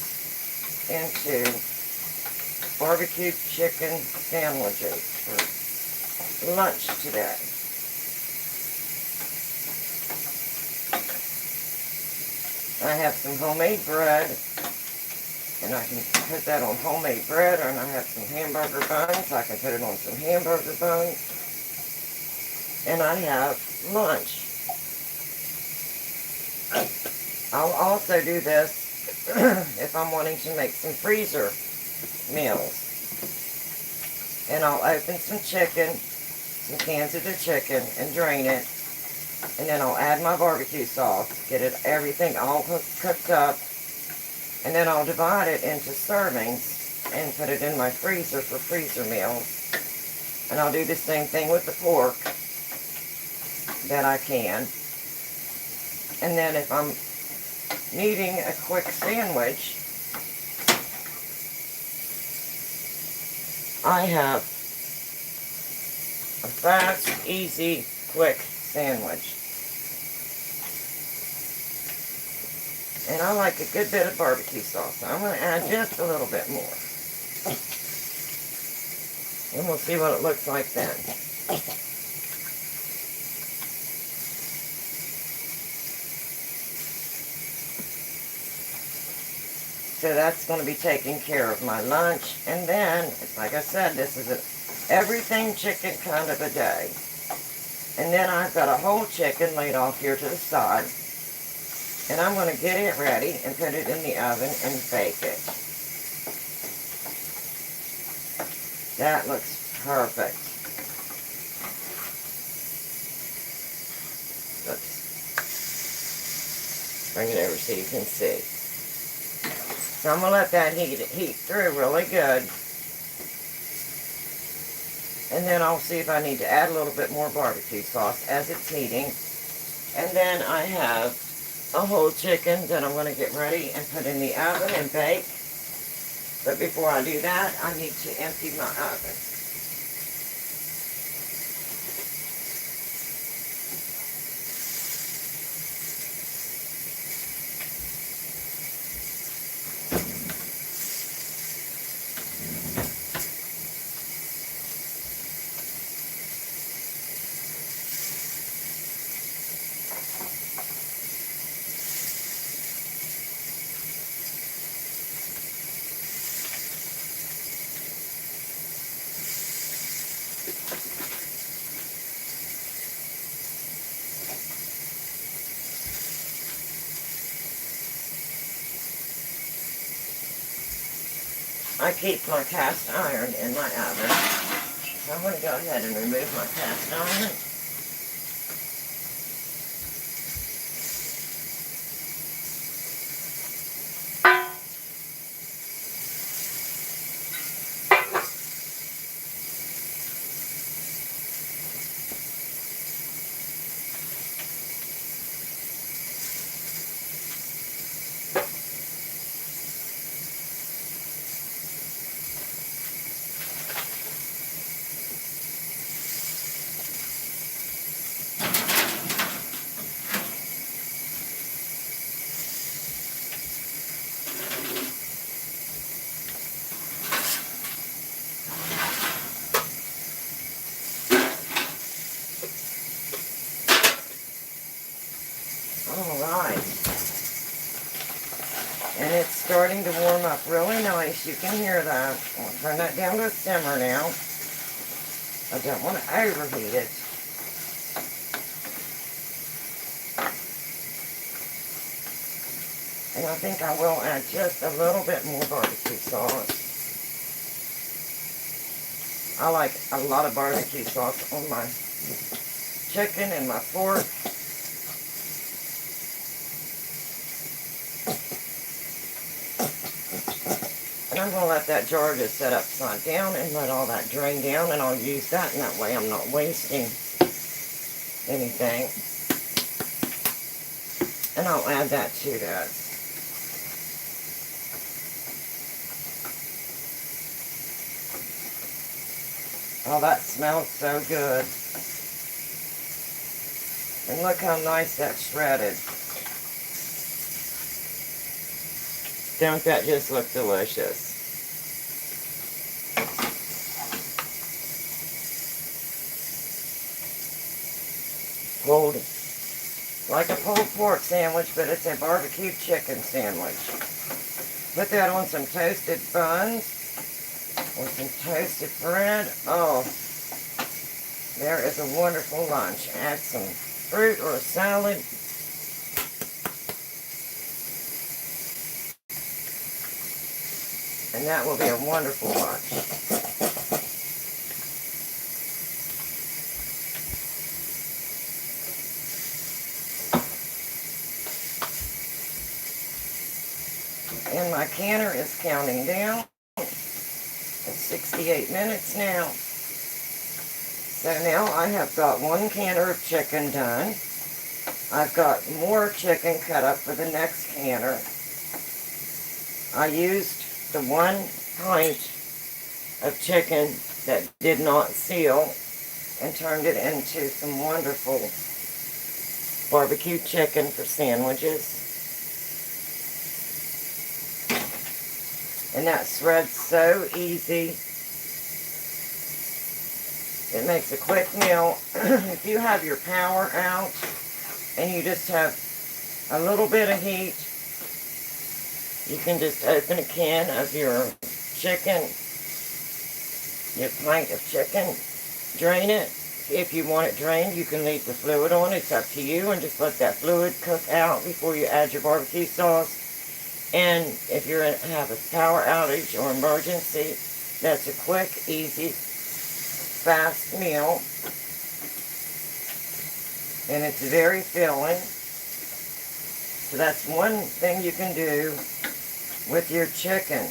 into barbecue chicken sandwiches for lunch today. I have some homemade bread, and I can put that on homemade bread, and I have some hamburger buns. I can put it on some hamburger buns. And I have lunch. I'll also do this if I'm wanting to make some freezer meals. And I'll open some chicken, some cans of the chicken, and drain it. And then I'll add my barbecue sauce, get everything all cooked up. And then I'll divide it into servings and put it in my freezer for freezer meals. And I'll do the same thing with the pork that I can. And then if I'm needing a quick sandwich, I have a fast, easy, quick sandwich. And I like a good bit of barbecue sauce. So I'm going to add just a little bit more. And we'll see what it looks like then. So that's going to be taking care of my lunch. And then, like I said, this is an everything chicken kind of a day. And then I've got a whole chicken laid off here to the side. And I'm going to get it ready and put it in the oven and bake it. That looks perfect. Let's bring it over so you can see. So I'm going to let that heat through really good. And then I'll see if I need to add a little bit more barbecue sauce as it's heating. And then I have a whole chicken that I'm going to get ready and put in the oven and bake. But before I do that, I need to empty my oven. I keep my cast iron in my oven. So I'm going to go ahead and remove my cast iron. starting to warm up really nice. You can hear that. I'll turn that down to a simmer now. I don't want to overheat it. And I think I will add just a little bit more barbecue sauce. I like a lot of barbecue sauce on my chicken and my pork. And I'm going to let that jar just set upside down and let all that drain down, and I'll use that, and that way I'm not wasting anything. And I'll add that to that. Oh, that smells so good. And look how nice that's shredded. Don't that just look delicious? Pulled, like a pulled pork sandwich, but it's a barbecued chicken sandwich. Put that on some toasted buns or some toasted bread. Oh, there is a wonderful lunch. Add some fruit or a salad. And that will be a wonderful lunch. And my canner is counting down. It's 68 minutes now. So now I have got 1 canner of chicken done. I've got more chicken cut up for the next canner. I used the 1 pint of chicken that did not seal and turned it into some wonderful barbecue chicken for sandwiches. And that shred's so easy. It makes a quick meal. If you have your power out and you just have a little bit of heat, you can just open a can of your chicken, your pint of chicken, drain it. If you want it drained, you can leave the fluid on. It's up to you, and just let that fluid cook out before you add your barbecue sauce. And if you have a power outage or emergency, that's a quick, easy, fast meal. And it's very filling. So that's one thing you can do with your chicken.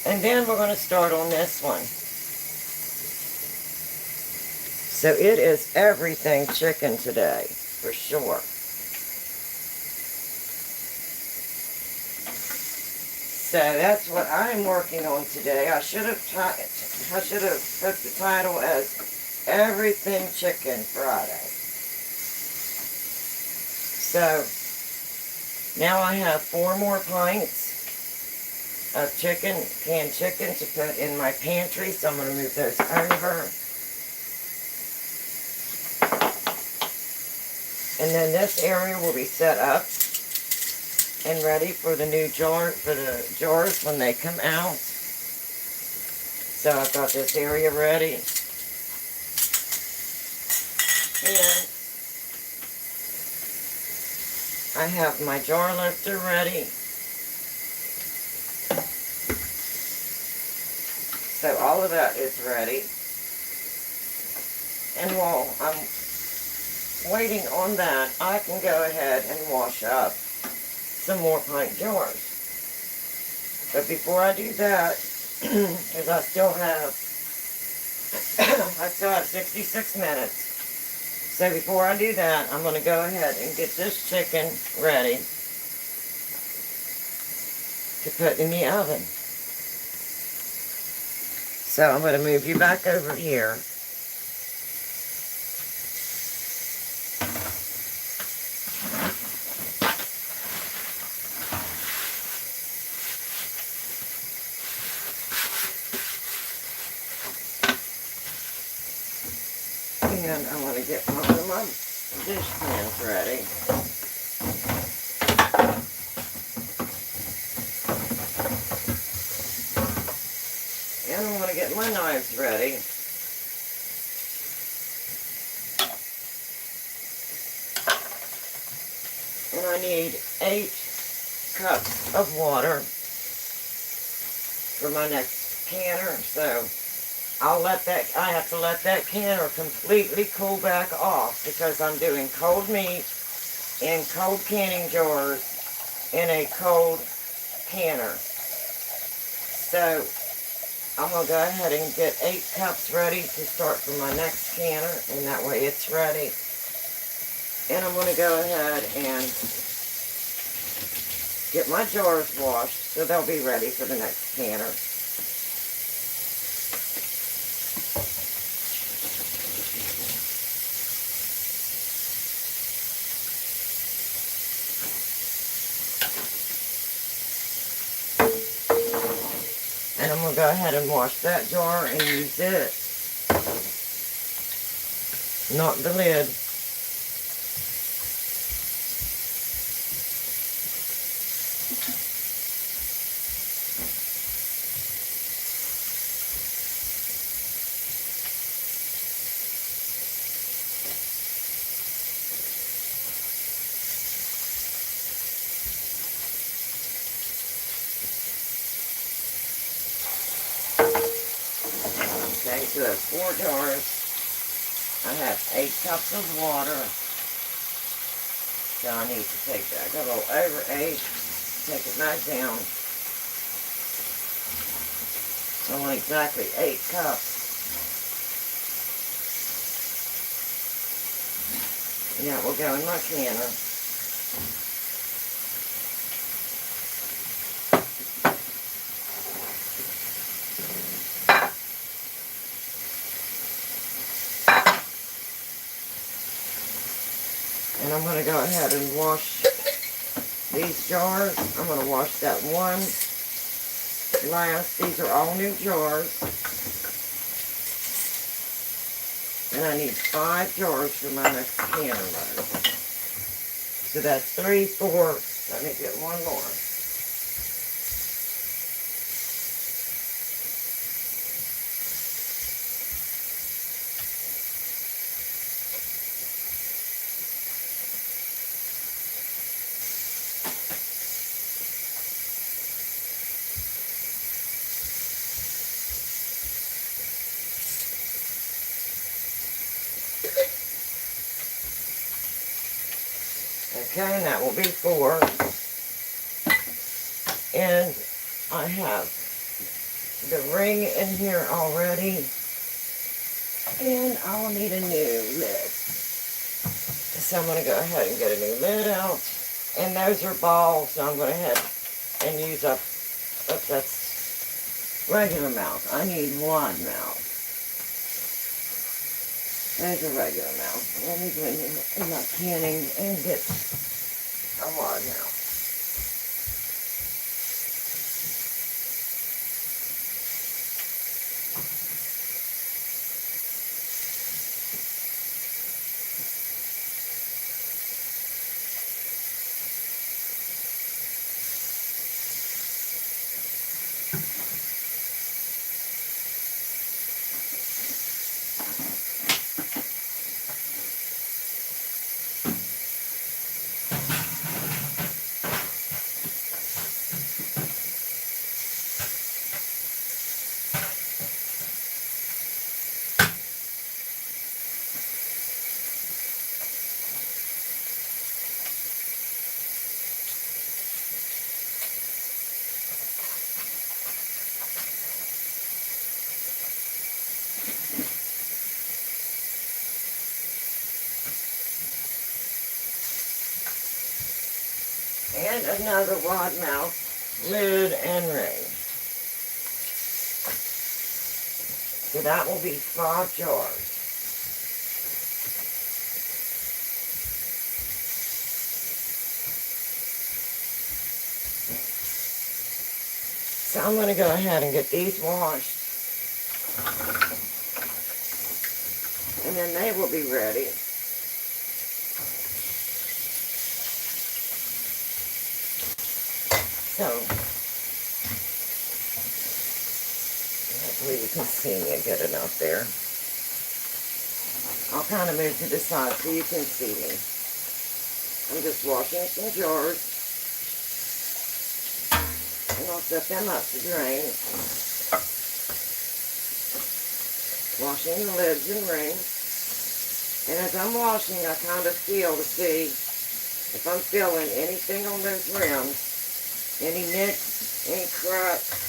And then we're going to start on this one. So it is everything chicken today, for sure. So that's what I'm working on today. I should have put the title as Everything Chicken Friday. So now I have 4 more pints of chicken, canned chicken, to put in my pantry. So I'm going to move those over. And then this area will be set up and ready for the new jar, for the jars when they come out. So I've got this area ready. And I have my jar lifter ready. So all of that is ready. And while I'm waiting on that, I can go ahead and wash up some more pint jars. But before I do that, because I still have 66 minutes. So before I do that, I'm going to go ahead and get this chicken ready to put in the oven. So I'm going to move you back over here. And I want to get one of my dish pans ready. get my knives ready. And I need 8 cups of water for my next canner. So I have to let that canner completely cool back off because I'm doing cold meat in cold canning jars in a cold canner. So I'm going to go ahead and get 8 cups ready to start for my next canner, and that way it's ready. And I'm going to go ahead and get my jars washed so they'll be ready for the next canner. And I'm going to go ahead and wash that jar and use it. Not the lid. Okay, so that's 4 jars. I have 8 cups of water. So I need to take that. I go a little over 8. Take it back down. I want exactly 8 cups. And that will go in my canner. And I'm going to go ahead and wash these jars. I'm going to wash that one last. These are all new jars. And I need 5 jars for my next canner load. So that's 3, 4. Let me get one more. Okay, and that will be 4. And I have the ring in here already. And I will need a new lid. So I'm going to go ahead and get a new lid out. And those are balls, so I'm going to head and use up, oops, that's regular mouth. I need 1 mouth. There's a regular mouth. Let me go in my canning and get a large mouth. And another wide mouth, lid, and ring. So that will be 5 jars. So I'm going to go ahead and get these washed. And then they will be ready. So, let Hopefully you can see me good enough there. I'll kind of move to the side so you can see me. I'm just washing some jars, and I'll set them up to drain. Washing the lids and rings. And as I'm washing, I kind of feel to see if I'm feeling anything on those rims, any nicks, any cracks.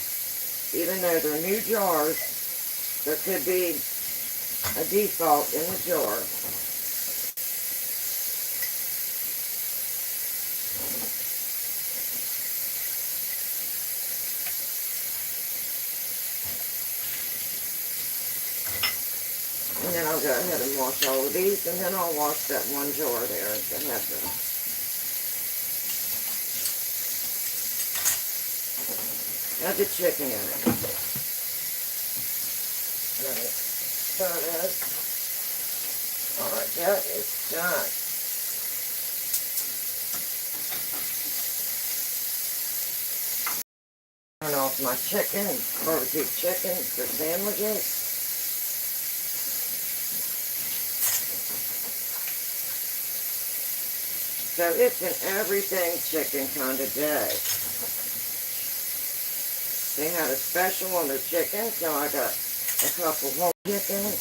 Even though they're new jars, there could be a default in the jar. And then I'll go ahead and wash all of these, and then I'll wash that one jar there that has the chicken in it. Right. So that's, alright, that is done. Turn off my chicken, barbecue chicken for sandwiches. So it's an everything chicken kind of day. They had a special on the chicken, so I got a couple whole chickens.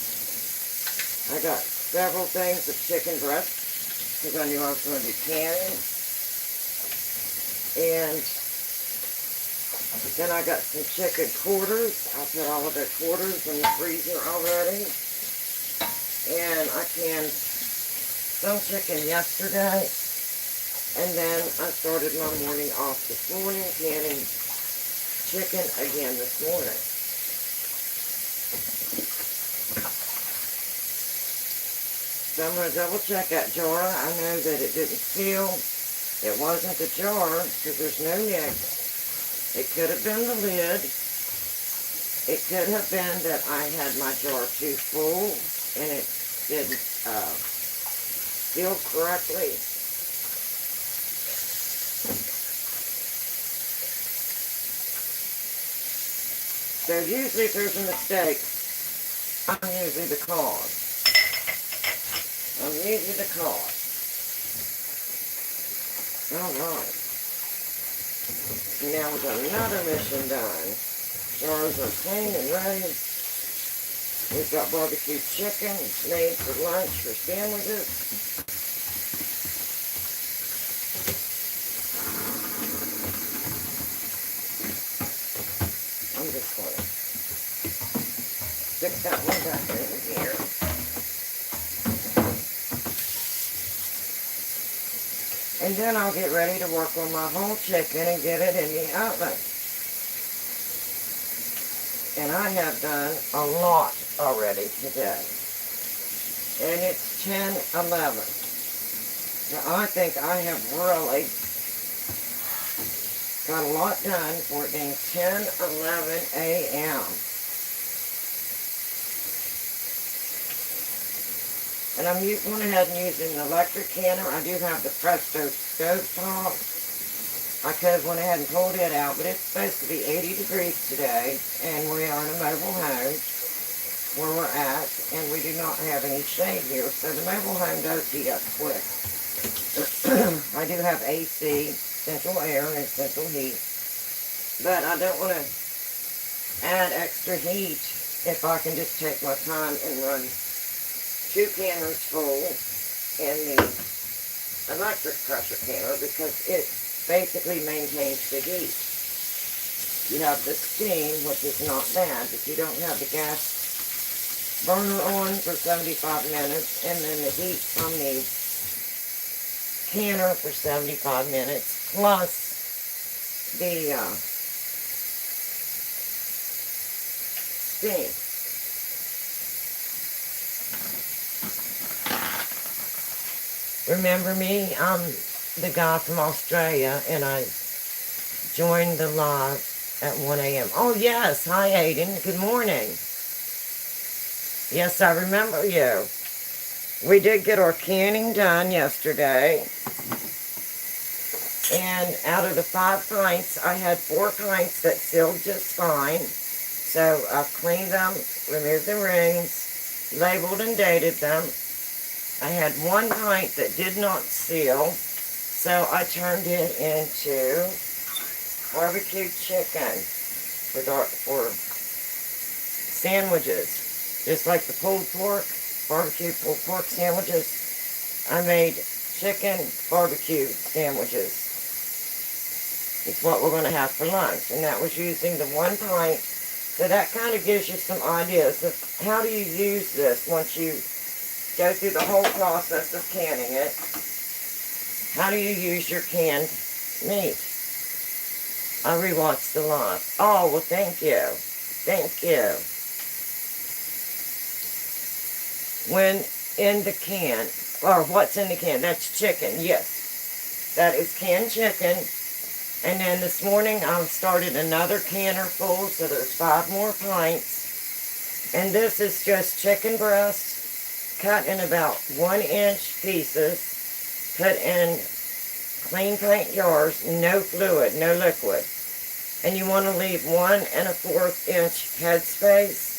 I got several things of chicken breast, because I knew I was going to be canning. And then I got some chicken quarters. I put all of the quarters in the freezer already. And I canned some chicken yesterday. And then I started my morning off this morning, canning chicken again this morning. So I'm going to double check that jar. I know that it didn't seal. It wasn't the jar, because there's no nicks. It could have been the lid. It could have been that I had my jar too full, and it didn't seal correctly. So usually if there's a mistake, I'm usually the cause. I'm usually the cause. Alright. Now we've got another mission done. Jars are clean and ready. We've got barbecue chicken made for lunch for sandwiches. I'm just going to stick that one back in here. And then I'll get ready to work on my whole chicken and get it in the oven. And I have done a lot already today. And it's 10:11. So I think I have really got a lot done for it being 10:11 a.m. And I'm going ahead and using an electric canner. I do have the Presto stovetop. I could have went ahead and pulled it out, but it's supposed to be 80 degrees today, and we are in a mobile home where we're at, and we do not have any shade here, so the mobile home does heat up quick. I do have AC, central air, and central heat, but I don't want to add extra heat if I can just take my time and run 2 canners full in the electric pressure canner, because it basically maintains the heat. You have the steam, which is not bad, but you don't have the gas burner on for 75 minutes, and then the heat from the canner for 75 minutes, plus the steam. Remember me? I'm the guy from Australia, and I joined the live at 1 a.m. Oh, yes. Hi, Aiden. Good morning. Yes, I remember you. We did get our canning done yesterday. And out of the 5 pints, I had 4 pints that sealed just fine. So I've cleaned them, removed the rings, labeled and dated them. I had 1 pint that did not seal, so I turned it into barbecue chicken for sandwiches. Just like the pulled pork, barbecue pulled pork sandwiches, I made chicken barbecue sandwiches. It's what we're going to have for lunch. And that was using the 1 pint. So that kind of gives you some ideas of how do you use this once you go through the whole process of canning it. How do you use your canned meat? I rewatched the live. Oh, well, thank you. Thank you. When in the can, or what's in the can? That's chicken, yes. That is canned chicken. And then this morning I started another canner full, so there's 5 more pints. And this is just chicken breast cut in about 1-inch pieces, put in clean paint jars, no fluid, no liquid. And you want to leave 1 1/4 inch headspace.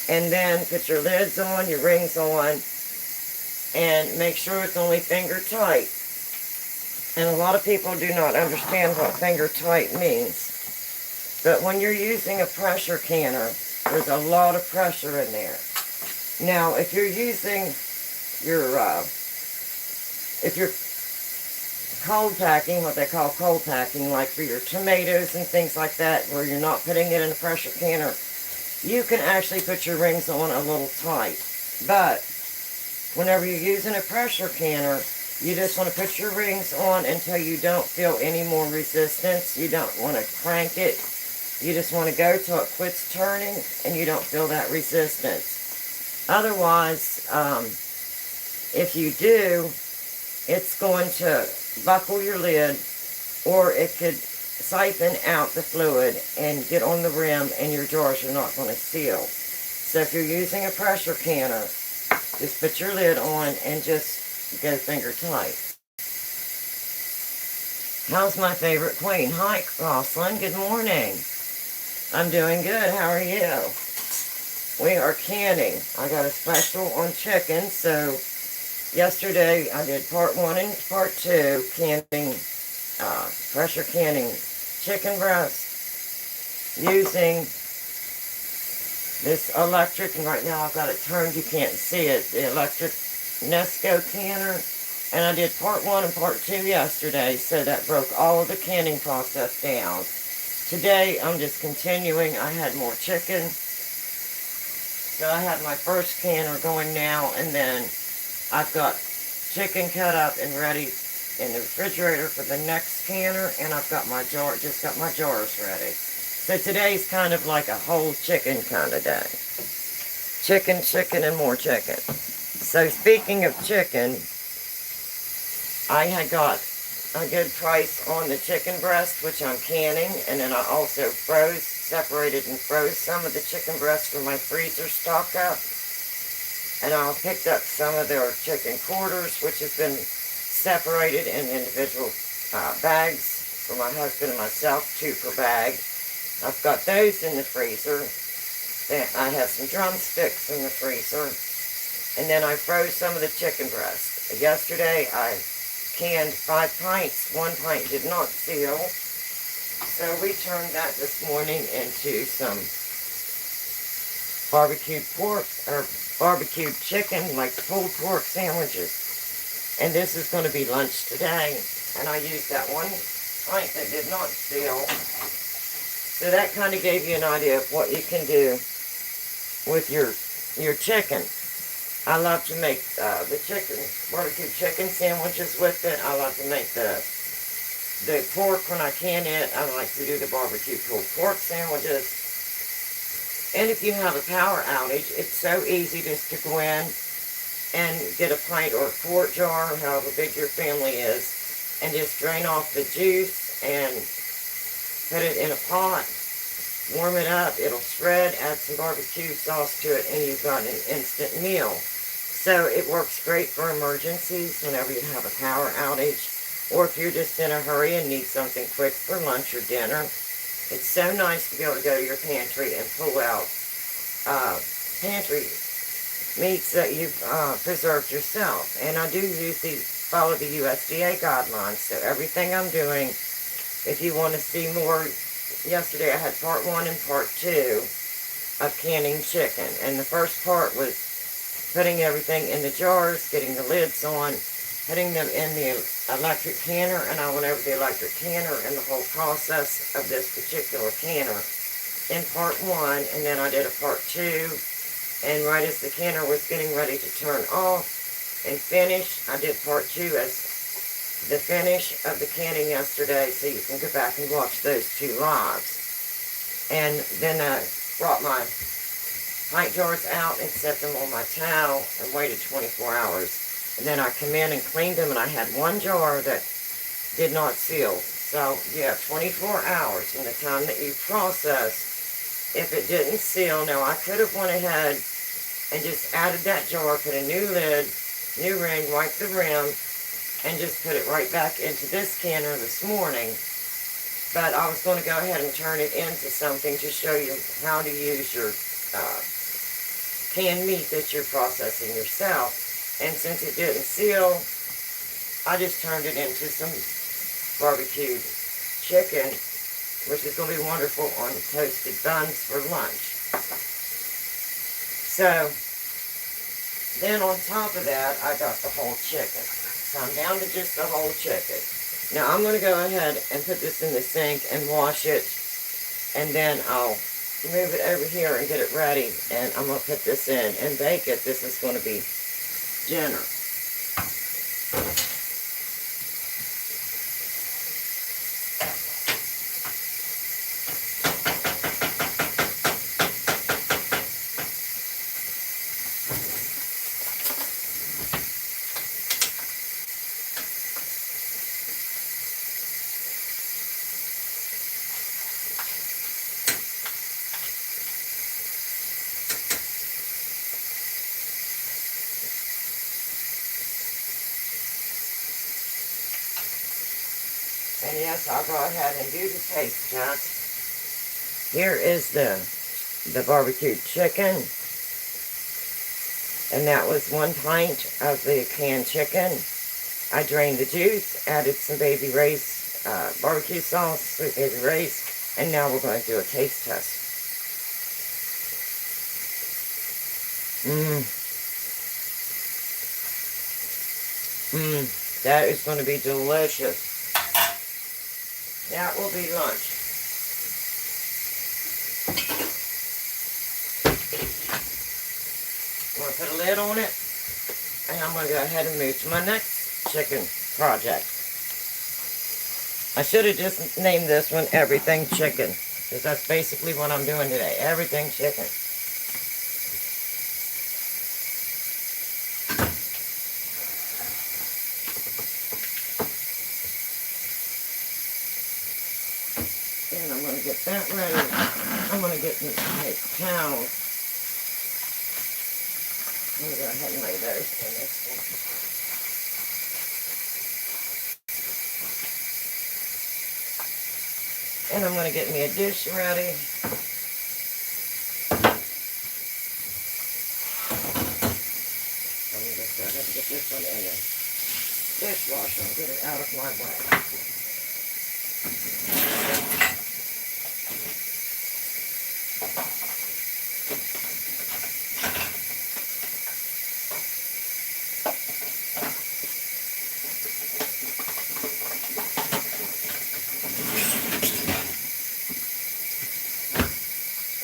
And then put your lids on, your rings on, and make sure it's only finger tight. And a lot of people do not understand what finger tight means. But when you're using a pressure canner, there's a lot of pressure in there. Now, if you're using your, if you're cold packing, what they call cold packing, like for your tomatoes and things like that, where you're not putting it in a pressure canner, you can actually put your rings on a little tight. But whenever you're using a pressure canner, you just want to put your rings on until you don't feel any more resistance. You don't want to crank it. You just want to go till it quits turning and you don't feel that resistance. Otherwise, if you do, it's going to buckle your lid, or it could siphon out the fluid and get on the rim, and your jars are not going to seal. So if you're using a pressure canner, just put your lid on and just go finger tight. How's my favorite queen? Hi, Rosalind. Good morning. I'm doing good. How are you? We are canning. I got a special on chicken, so yesterday I did part 1 and part 2, canning, pressure canning chicken breast using this electric, and right now I've got it turned, you can't see it, the electric Nesco canner. And I did part 1 and part 2 yesterday, so that broke all of the canning process down. Today I'm just continuing. I had more chicken, so I have my first canner going now, and then I've got chicken cut up and ready in the refrigerator for the next canner, and I've got my jar, just got my jars ready. So today's kind of like a whole chicken kind of day. Chicken, chicken, and more chicken. So speaking of chicken, I had got a good price on the chicken breast, which I'm canning, and then I also separated and froze some of the chicken breast from my freezer stock up. And I picked up some of their chicken quarters, which has been separated in individual bags for my husband and myself, 2 per bag. I've got those in the freezer. Then I have some drumsticks in the freezer. And then I froze some of the chicken breast. Yesterday I canned 5 pints. 1 pint did not seal. So we turned that this morning into some barbecued pork, or barbecued chicken, like pulled pork sandwiches. And this is going to be lunch today. And I used that 1 pint that did not seal. So that kind of gave you an idea of what you can do with your chicken. I love to make the barbecue chicken sandwiches with it. I love to make the pork when I can it. I like to do the barbecue pulled pork sandwiges. And if you have a power outage, it's so easy just to go in and get a pint or a quart jar, however big your family is, and just drain off the juice and put it in a pot, warm it up, it'll shred, add some barbecue sauce to it, and you've got an instant meal. So it works great for emergencies whenever you have a power outage, or if you're just in a hurry and need something quick for lunch or dinner. It's so nice to be able to go to your pantry and pull out pantry meats that you've preserved yourself. And I do usually follow the USDA guidelines, so everything I'm doing, if you want to see more, yesterday I had part 1 and part 2 of canning chicken. And the first part was putting everything in the jars, getting the lids on, putting them in the electric canner, and I went over the electric canner and the whole process of this particular canner in part 1, and then I did a part 2, and right as the canner was getting ready to turn off and finish, I did part 2 as the finish of the canning yesterday, so you can go back and watch those 2 lives. And then I brought my pint jars out and set them on my towel and waited 24 hours. And then I come in and cleaned them, and I had 1 jar that did not seal. So you have 24 hours from the time that you process. If it didn't seal, now I could have went ahead and just added that jar, put a new lid, new ring, wiped the rim, and just put it right back into this canner this morning. But I was going to go ahead and turn it into something to show you how to use your canned meat that you're processing yourself. And since it didn't seal, I just turned it into some barbecued chicken, which is going to be wonderful on toasted buns for lunch. So, then on top of that, I got the whole chicken. So I'm down to just the whole chicken. Now I'm going to go ahead and put this in the sink and wash it, and then I'll move it over here and get it ready, and I'm going to put this in and bake it. This is going to be dinner. And yes, I'll go ahead and do the taste test. Here is the barbecued chicken. And that was 1 pint of the canned chicken. I drained the juice, added some Baby Ray's barbecue sauce, sweet Baby Ray's, and now we're going to do a taste test. That is going to be delicious. That will be lunch. I'm going to put a lid on it, and I'm going to go ahead and move to my next chicken project. I should have just named this one Everything Chicken, because that's basically what I'm doing today. Everything chicken. And I'm going to get that ready. I'm going to get me some paper towels. I'm going to go ahead and lay those in this one. And I'm going to get me a dish ready. I'm going to just go ahead and get this one in the dishwasher and get it out of my way.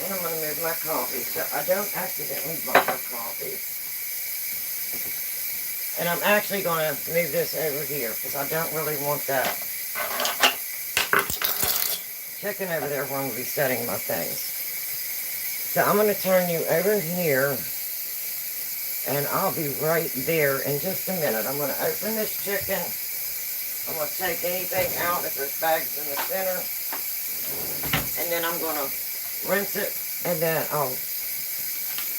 And I'm going to move my coffee so I don't accidentally bump my coffee. And I'm actually going to move this over here because I don't really want that chicken over there where I'm going to be setting my things. So I'm going to turn you over here, and I'll be right there in just a minute. I'm going to open this chicken. I'm going to take anything out if there's bags in the center. And then I'm going to rinse it, and then I'll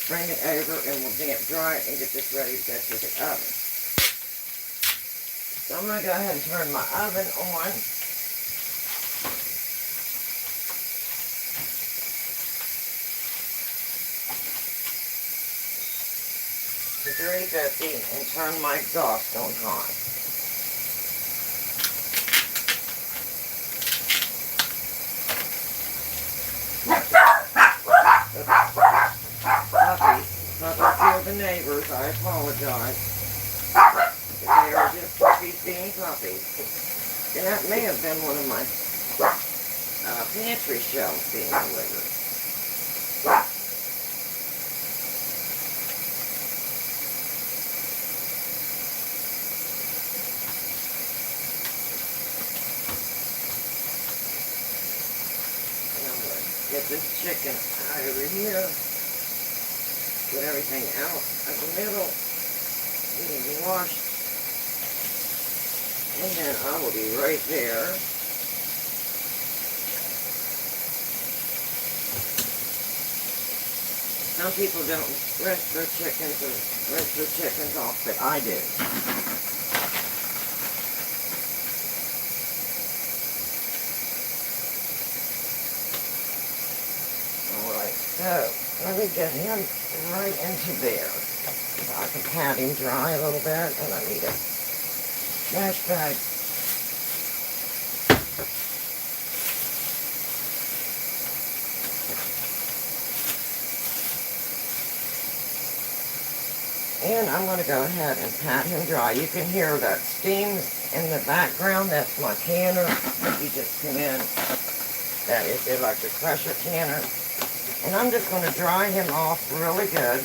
bring it over and we'll damp dry it and get this ready to go to the oven. So I'm going to go ahead and turn my oven on. to 350 and turn my exhaust on high. Puppies, if I feel the neighbors, I apologize. But they are just puppies being puppies. And that may have been one of my pantry shelves being delivered. Get this chicken out over here. Get everything out of the middle. Getting washed. And then I will be right there. Some people don't rinse their chickens off, but I do. So, let me get him right into there. So I can pat him dry a little bit, and I need a trash bag. And I'm going to go ahead and pat him dry. You can hear that steam in the background. That's my canner. If you just come in, that is the electric pressure canner. And I'm just going to dry him off really good.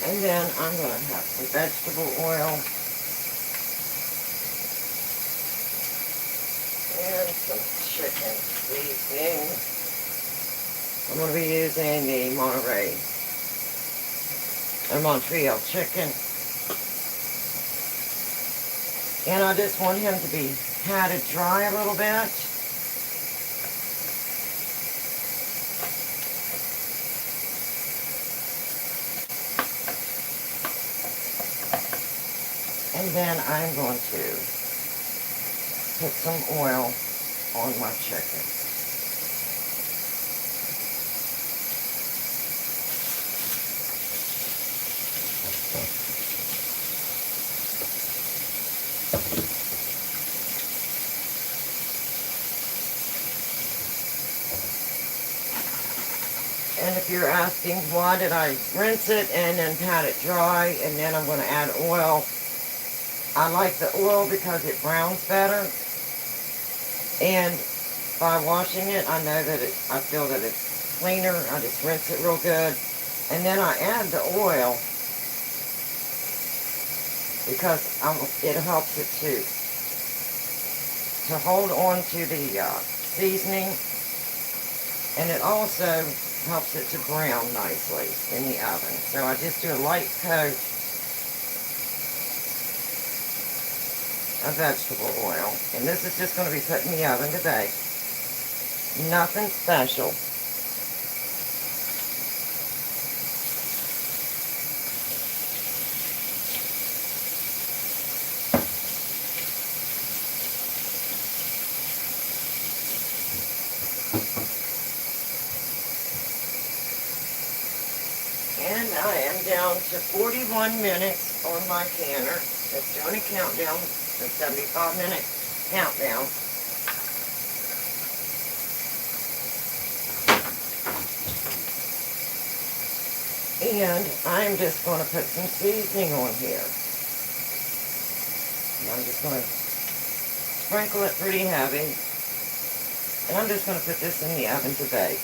And then I'm going to have some vegetable oil. And some chicken seasoning. I'm going to be using the Montreal chicken. And I just want him to be patted dry a little bit. And then I'm going to put some oil on my chicken. And if you're asking why did I rinse it and then pat it dry and then I'm going to add oil, I like the oil because it browns better. And by washing it, I know that I feel that it's cleaner. I just rinse it real good. And then I add the oil because it helps it to hold on to the seasoning. And it also helps it to brown nicely in the oven. So I just do a light coat of vegetable oil. And this is just going to be put in the oven to bake. Nothing special. And I am down to 41 minutes on my canner. It's doing a countdown, a 75-minute countdown. And I'm just going to put some seasoning on here. And I'm just going to sprinkle it pretty heavy. And I'm just going to put this in the oven to bake.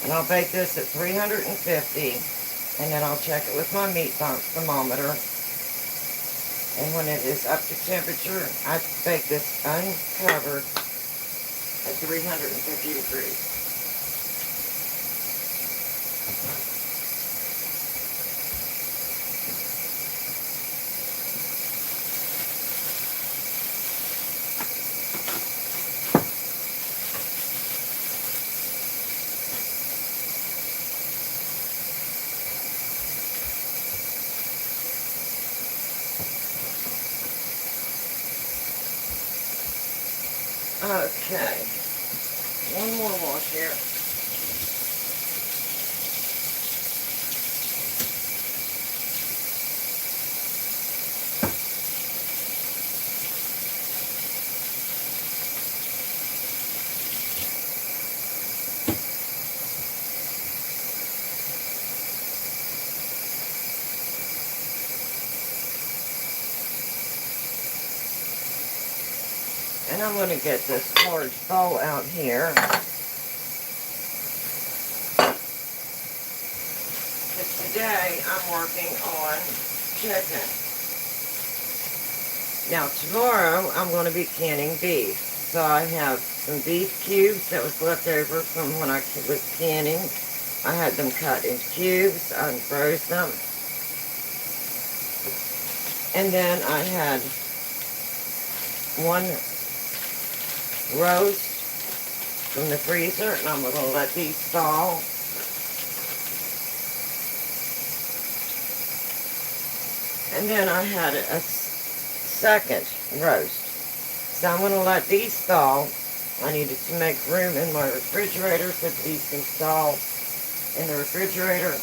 And I'll bake this at 350, and then I'll check it with my meat thermometer. And when it is up to temperature, I bake this uncovered at 350 degrees. Okay. One more wash here. And I'm going to get this large bowl out here. Because today I'm working on chicken. Now tomorrow I'm going to be canning beef. So I have some beef cubes that was left over from when I was canning. I had them cut into cubes. I froze them. And then I had one roast from the freezer, and I'm going to let these thaw. And then I had a second roast. So I'm going to let these thaw. I needed to make room in my refrigerator so that these can thaw in the refrigerator.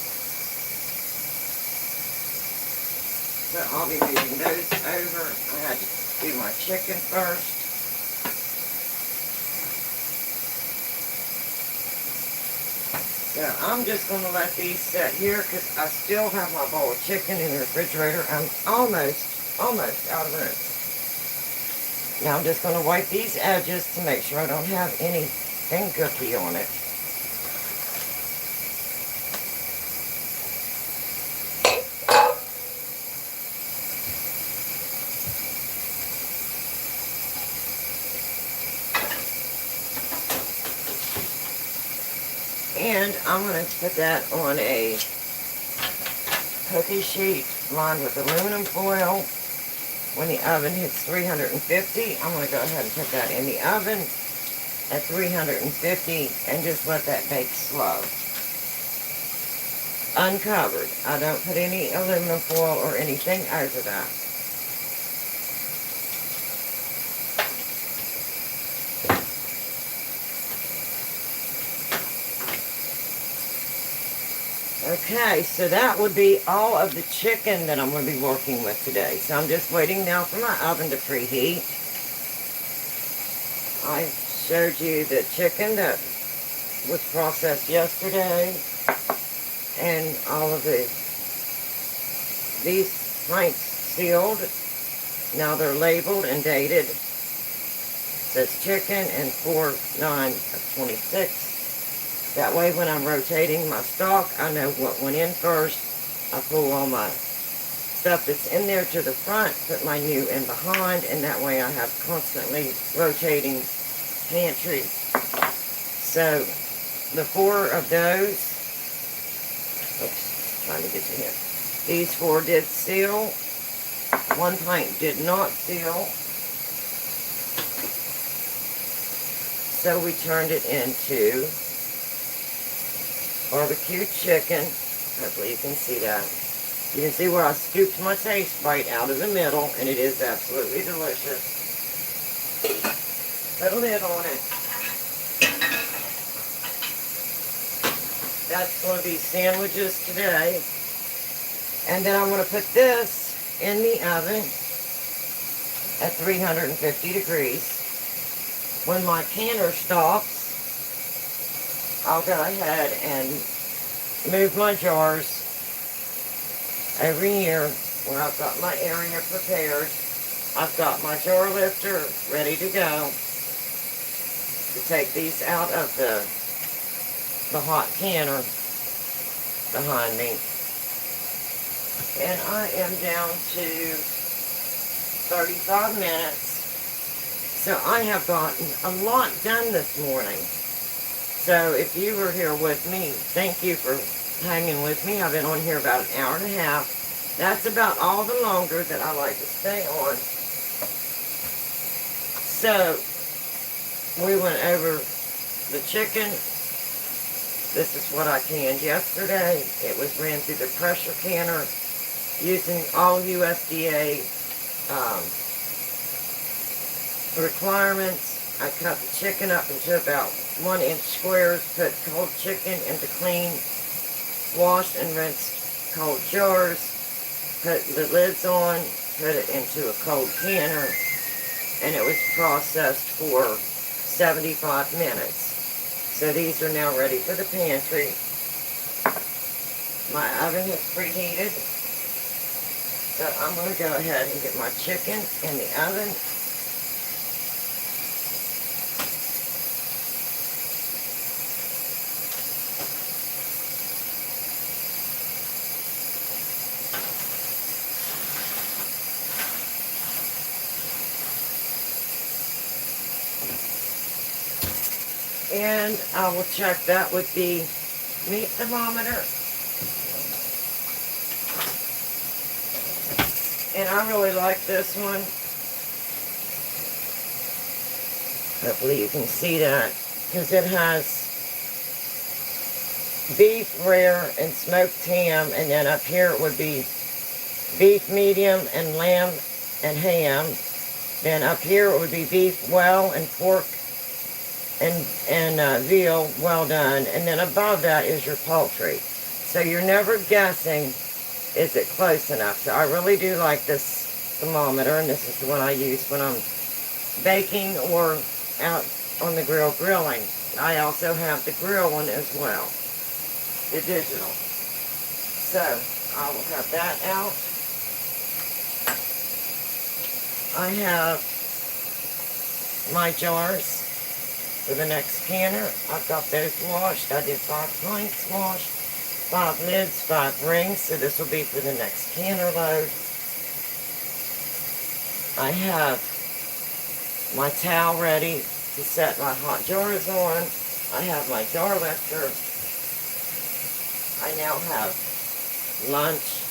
So I'll be moving those over. I had to do my chicken first. So I'm just going to let these sit here because I still have my bowl of chicken in the refrigerator. I'm almost out of room. Now I'm just going to wipe these edges to make sure I don't have anything gooky on it. And I'm going to put that on a cookie sheet lined with aluminum foil. When the oven hits 350, I'm going to go ahead and put that in the oven at 350 and just let that bake slow. Uncovered. I don't put any aluminum foil or anything over that. Okay, so that would be all of the chicken that I'm going to be working with today. So I'm just waiting now for my oven to preheat. I showed you the chicken that was processed yesterday. And all of these pints sealed. Now they're labeled and dated. It says chicken and 4/9/26. That way when I'm rotating my stock, I know what went in first. I pull all my stuff that's in there to the front, put my new in behind, and that way I have constantly rotating pantry. So the 4 of those, oops, trying to get to here. These 4 did seal. 1 pint did not seal. So we turned it into barbecue chicken. Hopefully you can see that. You can see where I scooped my taste bite out of the middle, and it is absolutely delicious. Put a lid on it. That's going to be sandwiches today. And then I'm going to put this in the oven at 350 degrees. When my canner stops, I'll go ahead and move my jars over here where I've got my area prepared. I've got my jar lifter ready to go to take these out of the hot canner behind me. And I am down to 35 minutes. So I have gotten a lot done this morning. So if you were here with me, thank you for hanging with me. I've been on here about an hour and a half. That's about all the longer that I like to stay on. So we went over the chicken. This is what I canned yesterday. It was ran through the pressure canner using all USDA requirements. I cut the chicken up into about 1-inch squares, put cold chicken into clean, washed and rinsed cold jars, put the lids on, put it into a cold canner, and it was processed for 75 minutes. So these are now ready for the pantry. My oven is preheated, so I'm going to go ahead and get my chicken in the oven. And I will check that with the meat thermometer. And I really like this one. Hopefully you can see that, because it has beef rare and smoked ham, and then up here it would be beef medium and lamb and ham. Then up here it would be beef well and pork and veal well done, and then above that is your poultry. So you're never guessing, is it close enough? So I really do like this thermometer, and this is the one I use when I'm baking or out on the grill grilling. I also have the grill one as well, the digital. So I will have that out. I have my jars for the next canner. I've got those washed. I did 5 pints washed, 5 lids, 5 rings, so this will be for the next canner load. I have my towel ready to set my hot jars on. I have my jar lifter. I now have lunch.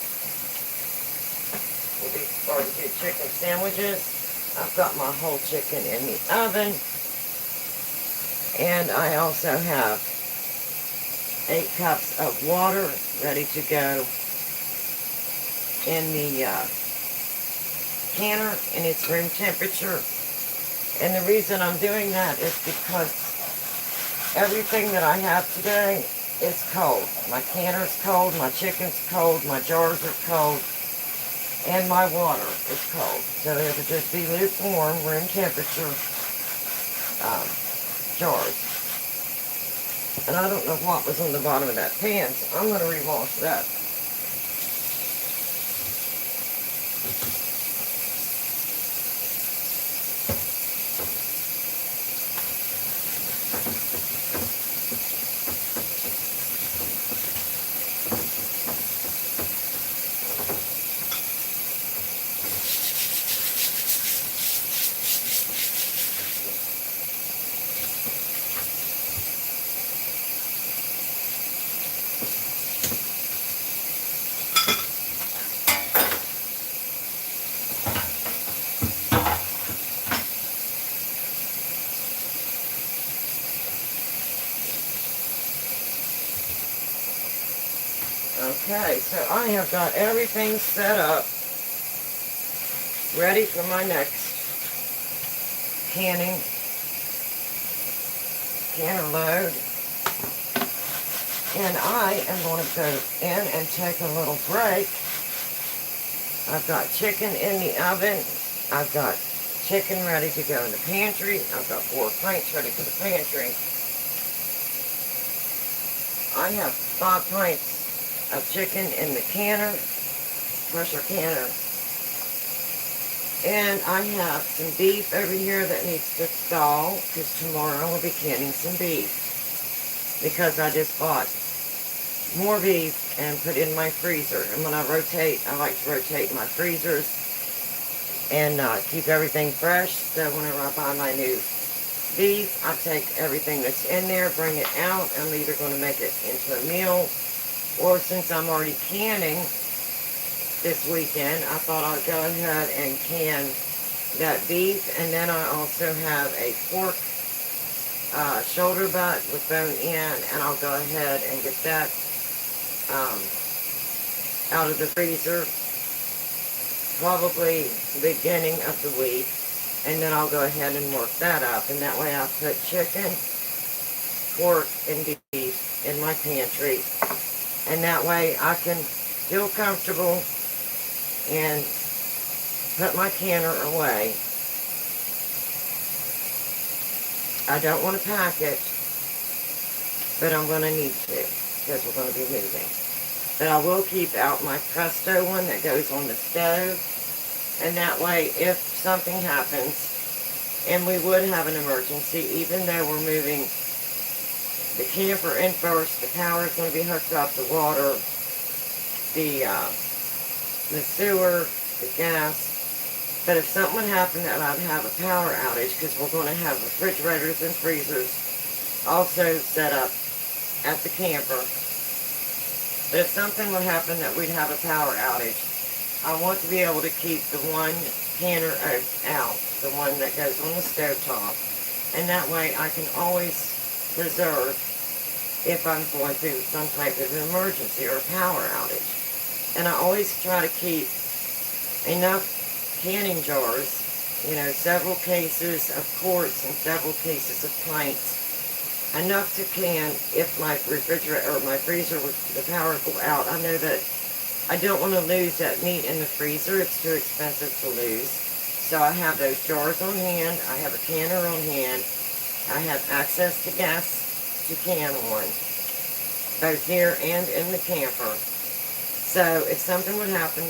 Will be barbecue chicken sandwiches. I've got my whole chicken in the oven. And I also have 8 cups of water ready to go in the canner, and it's room temperature. And the reason I'm doing that is because everything that I have today is cold. My canner's cold, my chicken's cold, my jars are cold, and my water is cold. So it'll just be lukewarm, room temperature jars. And I don't know what was on the bottom of that pan, so I'm going to rewash that. Okay, so I have got everything set up, ready for my next canner load. And I am going to go in and take a little break. I've got chicken in the oven. I've got chicken ready to go in the pantry. I've got 4 pints ready for the pantry. I have 5 pints of chicken in the canner, pressure canner. And I have some beef over here that needs to thaw, because tomorrow I'll be canning some beef. Because I just bought more beef and put in my freezer. And when I rotate, I like to rotate my freezers and keep everything fresh. So whenever I buy my new beef, I take everything that's in there, bring it out. I'm either going to make it into a meal, or since I'm already canning this weekend, I thought I'd go ahead and can that beef. And then I also have a pork shoulder butt with bone in, and I'll go ahead and get that out of the freezer probably the beginning of the week. And then I'll go ahead and work that up. And that way I'll put chicken, pork, and beef in my pantry. And that way I can feel comfortable and put my canner away. I don't want to pack it, but I'm going to need to because we're going to be moving. But I will keep out my Presto one that goes on the stove. And that way, if something happens, and we would have an emergency, even though we're moving the camper in first, the power is going to be hooked up, the water, the sewer, the gas. But if something would happen, that I'd have a power outage, because we're going to have refrigerators and freezers also set up at the camper. But if something would happen that we'd have a power outage, I want to be able to keep the one canner out, the one that goes on the stovetop. And that way I can always preserve if I'm going through some type of an emergency or a power outage. And I always try to keep enough canning jars, you know, several cases of quarts and several cases of pints, enough to can if my refrigerator or my freezer with the power go out. I know that I don't want to lose that meat in the freezer. It's too expensive to lose. So I have those jars on hand. I have a canner on hand. I have access to gas to can on, both here and in the camper. So if something would happen,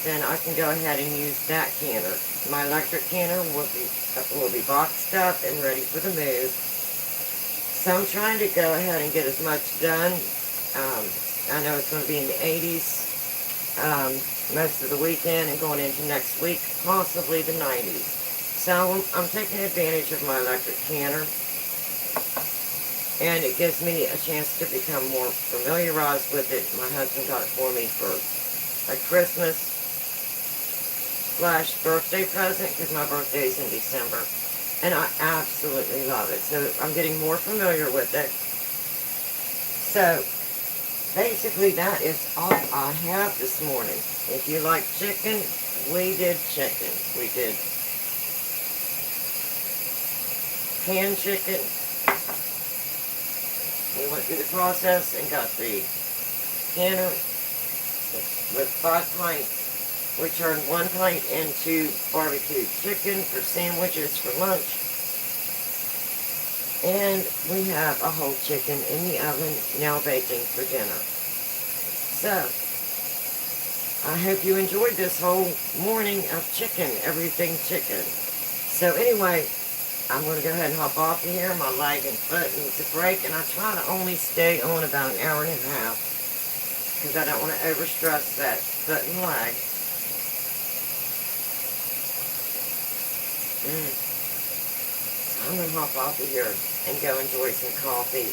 then I can go ahead and use that canner. My electric canner will be boxed up and ready for the move. So I'm trying to go ahead and get as much done. I know it's going to be in the 80s most of the weekend and going into next week, possibly the 90s. So I'm taking advantage of my electric canner, and it gives me a chance to become more familiarized with it. My husband got it for me for a Christmas/birthday present, because my birthday is in December, and I absolutely love it. So I'm getting more familiar with it. So basically, that is all I have this morning. If you like chicken, we did chicken. We did canned chicken. We went through the process and got the canner with 5 pints. We turned 1 pint into barbecued chicken for sandwiches for lunch. And we have a whole chicken in the oven now baking for dinner. So, I hope you enjoyed this whole morning of chicken, everything chicken. So anyway, I'm going to go ahead and hop off of here. My leg and foot needs a break, and I try to only stay on about an hour and a half, because I don't want to overstress that foot and leg. I'm going to hop off of here and go enjoy some coffee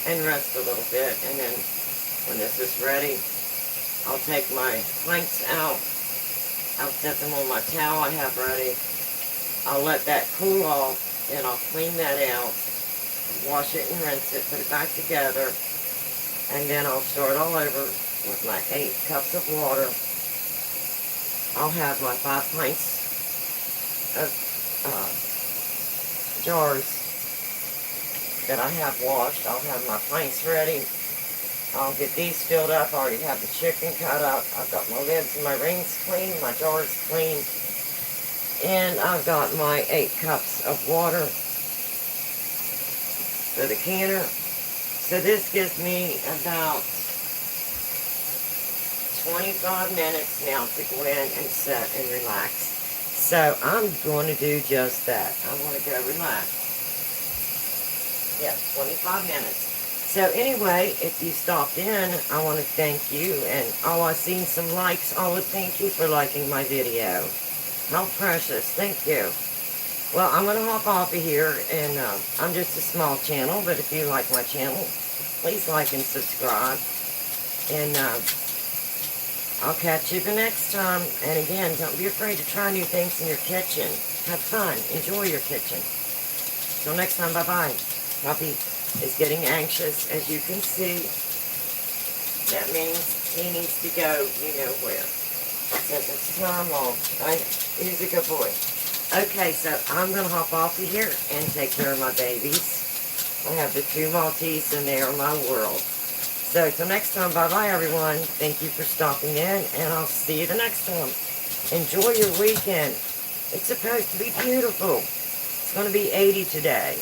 and rest a little bit. And then when this is ready, I'll take my planks out. I'll set them on my towel I have ready. I'll let that cool off, and I'll clean that out, wash it and rinse it, put it back together, and then I'll start all over with my 8 cups of water. I'll have my 5 pints of jars that I have washed. I'll have my pints ready. I'll get these filled up. I already have the chicken cut up. I've got my lids and my rings clean, my jars clean, and I've got my 8 cups of water for the canner. So this gives me about 25 minutes now to go in and sit and relax. So I'm going to do just that. I'm going to go relax. Yeah, 25 minutes. So anyway, if you stopped in, I want to thank you. And I've seen some likes. Thank you for liking my video. How precious. Thank you. Well, I'm going to hop off of here. And I'm just a small channel. But if you like my channel, please like and subscribe. And I'll catch you the next time. And again, don't be afraid to try new things in your kitchen. Have fun. Enjoy your kitchen. Till next time, bye-bye. Puppy is getting anxious, as you can see. That means he needs to go, you know where. Since it's time off. He's a good boy. Okay, so I'm going to hop off of here and take care of my babies. I have the 2 Maltese and they are my world. So till next time, bye-bye everyone. Thank you for stopping in, and I'll see you the next time. Enjoy your weekend. It's supposed to be beautiful. It's going to be 80 today.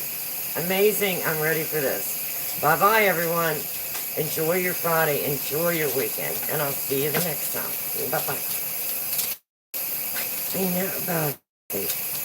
Amazing. I'm ready for this. Bye-bye everyone. Enjoy your Friday. Enjoy your weekend. And I'll see you the next time. Bye-bye. I know about it.